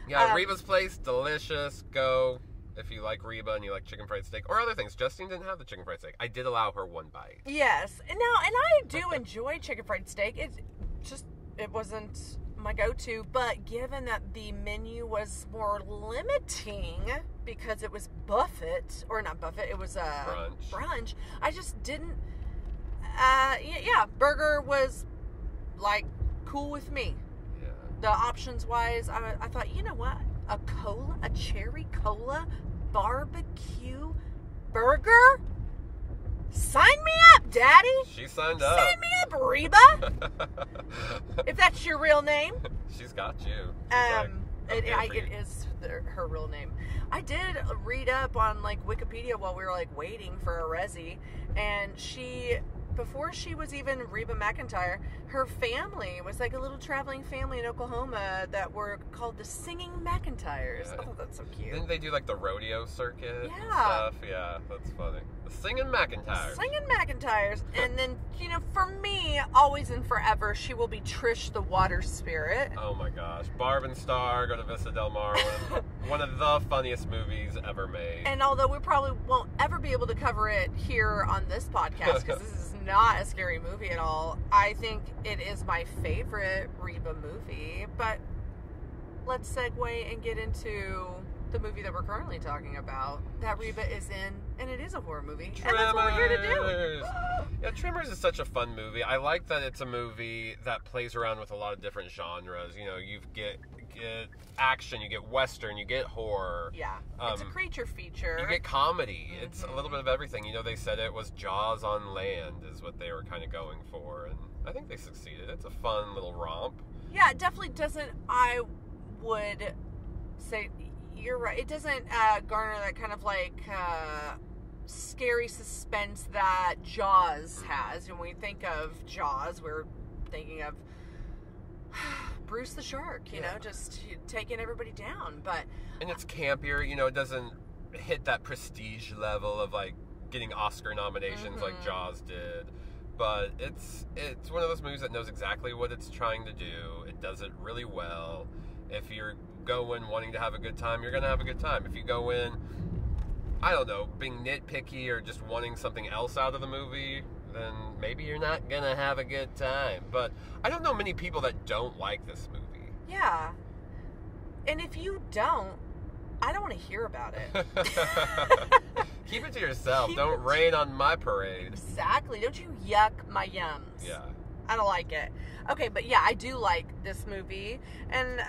Speaker 1: Yeah, Reba's Place, delicious. Go if you like Reba and you like chicken fried steak or other things. Justine didn't have the chicken fried steak. I did allow her one bite.
Speaker 2: Yes, and I do enjoy chicken fried steak. It wasn't my go-to, but given that the menu was more limiting because it was buffet, or not buffet, it was a brunch. I just didn't. Burger was like cool with me. The options wise, I thought, you know what? A cherry cola barbecue burger? Sign me up, Daddy!
Speaker 1: She signed up.
Speaker 2: Sign me up, Reba! If that's your real name.
Speaker 1: She's got you.
Speaker 2: It is her real name. I did read up on, like, Wikipedia while we were, like, waiting for a resi, and she before she was even Reba McEntire, her family was like a little traveling family in Oklahoma that were called the Singing McEntires.
Speaker 1: Yeah.
Speaker 2: Oh, that's so cute.
Speaker 1: Didn't they do like the rodeo circuit and
Speaker 2: Yeah.
Speaker 1: stuff? Yeah, that's funny. The Singing McIntyre.
Speaker 2: Singing McIntyres. And then, you know, for me, always and forever, she will be Trish the Water Spirit.
Speaker 1: Oh my gosh. Barb and Star go to Vista Del Mar. One of the funniest movies ever made.
Speaker 2: And although we probably won't ever be able to cover it here on this podcast, because this is not a scary movie at all, I think it is my favorite Reba movie. But let's segue and get into the movie that we're currently talking about, that Reba is in, and it is a horror movie.
Speaker 1: Tremors.
Speaker 2: And that's what we're here to do.
Speaker 1: Yeah, Tremors is such a fun movie. I like that it's a movie that plays around with a lot of different genres. You know, you get action, you get western, you get horror.
Speaker 2: Yeah, it's a creature feature.
Speaker 1: You get comedy. It's a little bit of everything. You know, they said it was Jaws on land is what they were kind of going for, and I think they succeeded. It's a fun little romp.
Speaker 2: Yeah, it definitely doesn't, I would say, you're right, it doesn't garner that kind of like scary suspense that Jaws has. When we think of Jaws, we're thinking of Bruce the Shark, you know, just taking everybody down. But
Speaker 1: and it's campier, you know, it doesn't hit that prestige level of like getting Oscar nominations like Jaws did. But it's one of those movies that knows exactly what it's trying to do. It does it really well. If you're going wanting to have a good time, you're going to have a good time. If you go in, I don't know, being nitpicky or just wanting something else out of the movie, then maybe you're not going to have a good time. But I don't know many people that don't like this movie.
Speaker 2: yeah. And if you don't, I don't want to hear about it.
Speaker 1: Keep it to yourself.
Speaker 2: Keep
Speaker 1: Don't
Speaker 2: it-
Speaker 1: rain on my parade.
Speaker 2: Exactly. Don't you yuck my yums.
Speaker 1: Yeah.
Speaker 2: I don't like it. Okay, but yeah, I do like this movie. And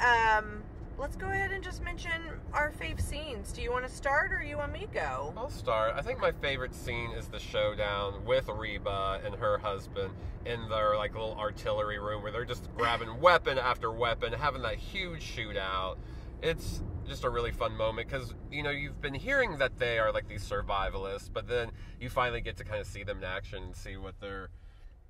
Speaker 2: let's go ahead and just mention our fave scenes. Do you want to start or you want me to go?
Speaker 1: I'll start. I think my favorite scene is the showdown with Reba and her husband in their like little artillery room where they're just grabbing weapon after weapon, having that huge shootout. It's just a really fun moment because, you know, you've been hearing that they are like these survivalists, but then you finally get to kind of see them in action and see what they're,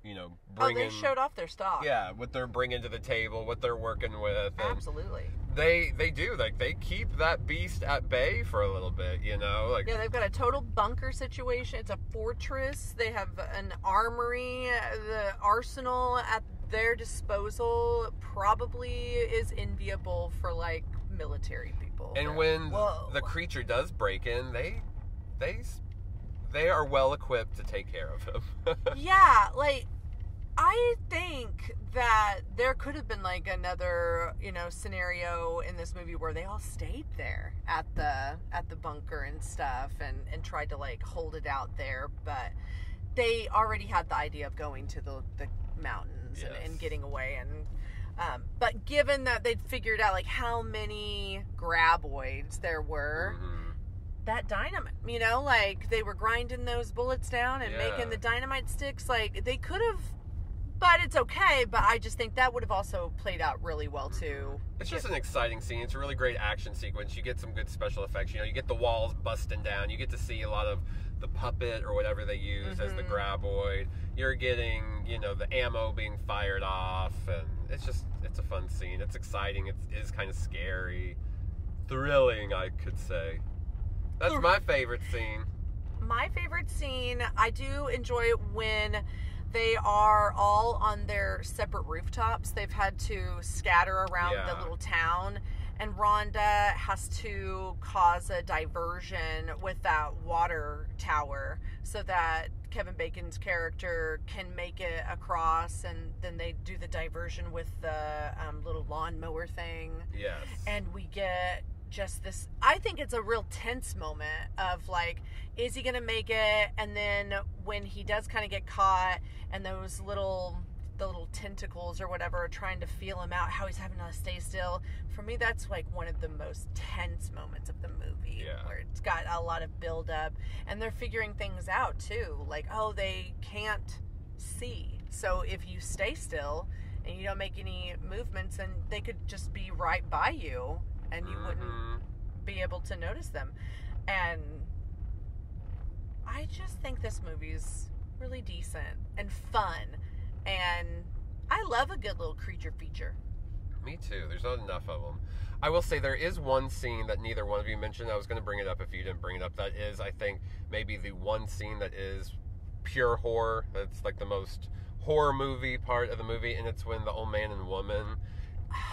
Speaker 1: you know, bringing.
Speaker 2: Oh, they showed off their stock.
Speaker 1: Yeah, what they're bringing to the table, what they're working with. And
Speaker 2: Absolutely.
Speaker 1: They do, like, they keep that beast at bay for a little bit, you know? Like,
Speaker 2: Yeah, they've got a total bunker situation. It's a fortress. They have an armory. The arsenal at their disposal probably is enviable for, like, military people.
Speaker 1: and when
Speaker 2: Whoa.
Speaker 1: the creature does break in, they are well equipped to take care of him.
Speaker 2: Yeah, like, I think that there could have been, like, another, you know, scenario in this movie where they all stayed there at the bunker and stuff and tried to, like, hold it out there, but they already had the idea of going to the mountains and
Speaker 1: Yes.
Speaker 2: getting away. And but given that they'd figured out, like, how many graboids there were,
Speaker 1: Mhm.
Speaker 2: that dynamite, you know, like, they were grinding those bullets down and
Speaker 1: Yeah.
Speaker 2: making the dynamite sticks. Like, they could have, but it's okay. But I just think that would have also played out really well too.
Speaker 1: It's just an exciting scene. It's a really great action sequence. You get some good special effects. You know, you get the walls busting down. You get to see a lot of the puppet or whatever they use as the graboid. You're getting, you know, the ammo being fired off, and it's a fun scene. It's exciting. It is kind of scary, thrilling, I could say. That's my favorite scene.
Speaker 2: My favorite scene, I do enjoy it when they are all on their separate rooftops. They've had to scatter around the
Speaker 1: Yeah.
Speaker 2: little town, and Rhonda has to cause a diversion with that water tower so that Kevin Bacon's character can make it across, and then they do the diversion with the little lawnmower thing.
Speaker 1: Yes.
Speaker 2: And we get just this, I think it's a real tense moment of, like, is he gonna make it? And then when he does kind of get caught, and those the little tentacles or whatever are trying to feel him out, how he's having to stay still. For me, that's like one of the most tense moments of the movie,
Speaker 1: Yeah.
Speaker 2: where it's got a lot of build up, and they're figuring things out too. Like, oh, they can't see, so if you stay still and you don't make any movements, and they could just be right by you, and you wouldn't be able to notice them. And I just think this movie's really decent and fun. And I love a good little creature feature.
Speaker 1: Me too. There's not enough of them. I will say there is one scene that neither one of you mentioned. I was going to bring it up if you didn't bring it up. That is, I think, maybe the one scene that is pure horror. That's like the most horror movie part of the movie, and it's when the old man and woman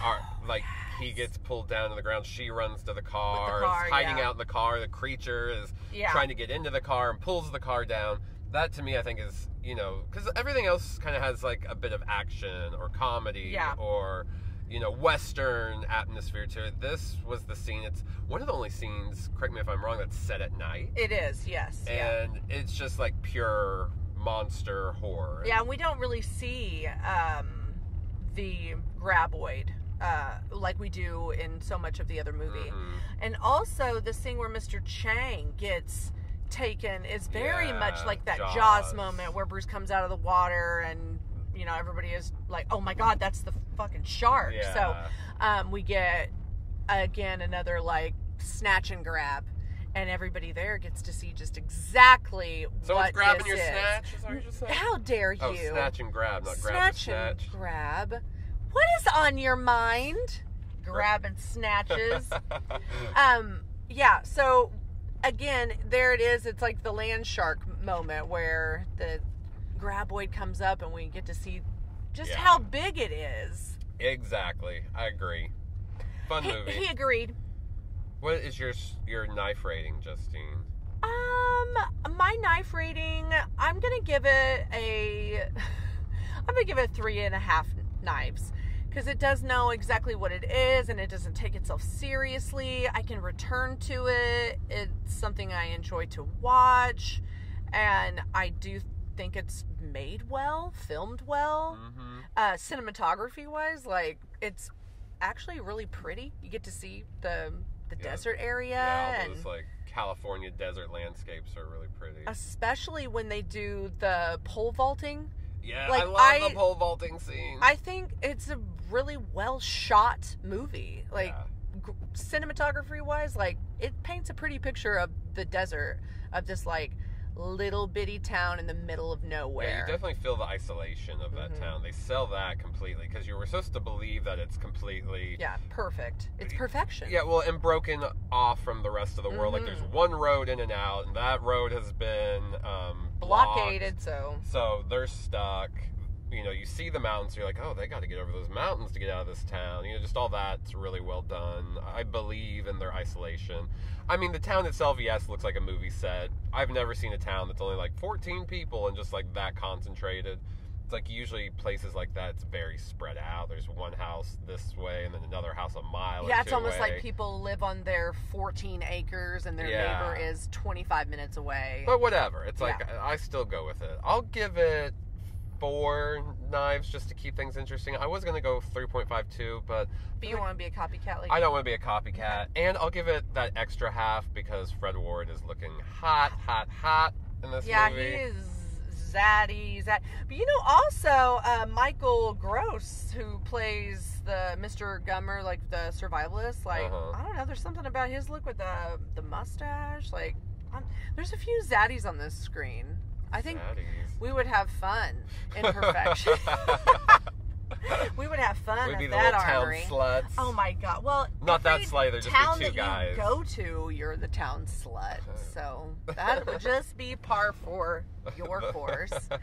Speaker 1: are like, he gets pulled down to the ground, she runs to the car, is hiding out in the car, the creature is trying to get into the car and pulls the car down. That to me, I think, is, you know, because everything else kind of has like a bit of action or comedy or, you know, Western atmosphere to it. This was the scene. It's one of the only scenes, correct me if I'm wrong, that's set at night.
Speaker 2: It is, yes.
Speaker 1: And it's just like pure monster horror.
Speaker 2: Yeah, and we don't really see the graboid like we do in so much of the other movie. And also the scene where Mr. Chang gets taken is very much like that Jaws moment where Bruce comes out of the water and, you know, everybody is like, oh my God, that's the fucking shark. So we get, again, another like snatch and grab. And everybody there gets to see just exactly
Speaker 1: Someone's
Speaker 2: what
Speaker 1: grabbing
Speaker 2: this
Speaker 1: your
Speaker 2: is.
Speaker 1: snatch, is that what you're saying?
Speaker 2: How dare you?
Speaker 1: Oh, snatch and grab, not grab and snatch.
Speaker 2: And grab. What is on your mind? Grab and snatches. Yeah, so again, there it is. It's like the land shark moment where the graboid comes up and we get to see just how big it is.
Speaker 1: Exactly. I agree. Fun movie.
Speaker 2: He agreed.
Speaker 1: What is your knife rating, Justine?
Speaker 2: My knife rating, I'm gonna give it 3.5 knives. Because it does know exactly what it is and it doesn't take itself seriously. I can return to it. It's something I enjoy to watch. And I do think it's made well, filmed well. Cinematography wise, like, it's actually really pretty. You get to see the desert area.
Speaker 1: Yeah, all those like California desert landscapes are really pretty.
Speaker 2: Especially when they do the pole vaulting.
Speaker 1: Yeah,
Speaker 2: like,
Speaker 1: I love the pole vaulting scene.
Speaker 2: I think it's a really well shot movie. Like, cinematography wise, like, it paints a pretty picture of the desert, of this like little bitty town in the middle of nowhere.
Speaker 1: Yeah, you definitely feel the isolation of that town. They sell that completely because you were supposed to believe that it's completely
Speaker 2: perfect. It's perfection.
Speaker 1: Yeah, well, and broken off from the rest of the world. Like, there's one road in and out, and that road has been
Speaker 2: blockaded.
Speaker 1: So they're stuck. You know, you see the mountains, you're like, oh, they got to get over those mountains to get out of this town. You know, just all that's really well done. I believe in their isolation. I mean, the town itself, yes, looks like a movie set. I've never seen a town that's only like 14 people and just like that concentrated. It's like usually places like that, it's very spread out. There's one house this way and then another house a mile or two
Speaker 2: it's almost
Speaker 1: away.
Speaker 2: like people live on their 14 acres and their neighbor is 25 minutes away.
Speaker 1: But whatever. It's like, I still go with it. I'll give it 4 knives just to keep things interesting. I was going to go 3.52, but
Speaker 2: you want to be a copycat? Like
Speaker 1: I don't want to be a copycat. And I'll give it that extra half because Fred Ward is looking hot in this movie.
Speaker 2: Yeah, he is zaddy. But you know, also, Michael Gross, who plays the Mr. Gummer, like the survivalist, like, I don't know, there's something about his look with the mustache. Like, there's a few zaddies on this screen. I think we would have fun in perfection. We would have fun
Speaker 1: We'd be
Speaker 2: at
Speaker 1: the
Speaker 2: that
Speaker 1: little
Speaker 2: armory.
Speaker 1: town sluts.
Speaker 2: Oh my God! Well,
Speaker 1: not that slut. There'd just
Speaker 2: town
Speaker 1: be 2
Speaker 2: that
Speaker 1: guys.
Speaker 2: you go to, you're the town slut. So that would just be par for your course. Okay.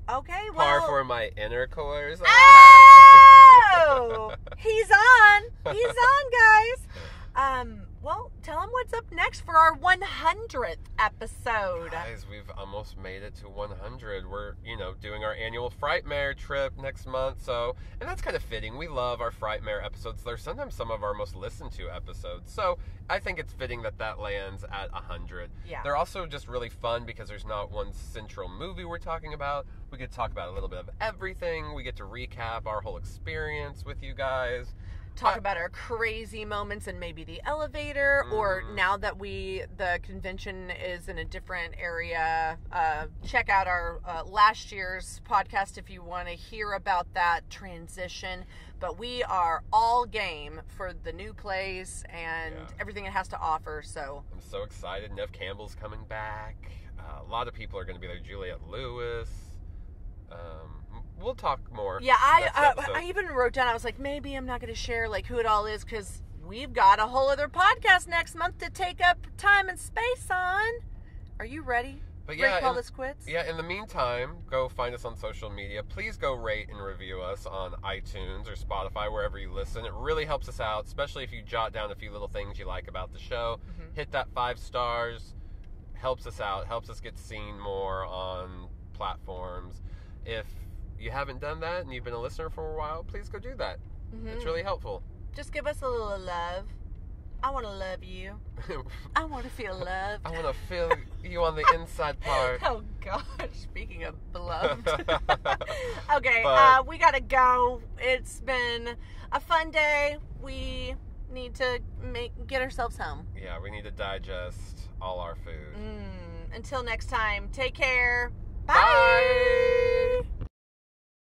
Speaker 2: Well,
Speaker 1: par for my intercourse.
Speaker 2: Oh, he's on, guys. Well, tell them what's up next for our 100th episode.
Speaker 1: Guys, we've almost made it to 100. We're, doing our annual Frightmare trip next month. So, and that's kind of fitting. We love our Frightmare episodes. They're sometimes some of our most listened to episodes. So I think it's fitting that lands at 100.
Speaker 2: Yeah.
Speaker 1: They're also just really fun because there's not one central movie we're talking about. We get to talk about a little bit of everything. We get to recap our whole experience with you guys.
Speaker 2: Talk about our crazy moments and maybe the elevator, or now that the convention is in a different area, check out our last year's podcast if you want to hear about that transition. But we are all game for the new place and everything it has to offer. So
Speaker 1: I'm so excited. Nev Campbell's coming back. A lot of people are going to be there. Juliette Lewis. We'll talk more.
Speaker 2: Yeah,
Speaker 1: next episode.
Speaker 2: I even wrote down, I was like, maybe I'm not going to share like who it all is because we've got a whole other podcast next month to take up time and space on. Are you ready?
Speaker 1: But
Speaker 2: Ready
Speaker 1: yeah,
Speaker 2: to call this quits?
Speaker 1: Yeah, in the meantime, go find us on social media. Please go rate and review us on iTunes or Spotify, wherever you listen. It really helps us out, especially if you jot down a few little things you like about the show.
Speaker 2: Mm-hmm.
Speaker 1: Hit that 5 stars. Helps us out. Helps us get seen more on platforms. If you haven't done that and you've been a listener for a while, please go do that.
Speaker 2: Mm-hmm.
Speaker 1: It's really helpful.
Speaker 2: Just give us a little love. I want to love you. I want to feel loved.
Speaker 1: I want to feel you on the inside part.
Speaker 2: Oh, gosh. Speaking of beloved. Okay,
Speaker 1: But-
Speaker 2: we got to go. It's been a fun day. We need to get ourselves home.
Speaker 1: Yeah, we need to digest all our food.
Speaker 2: Until next time, take care.
Speaker 1: Bye.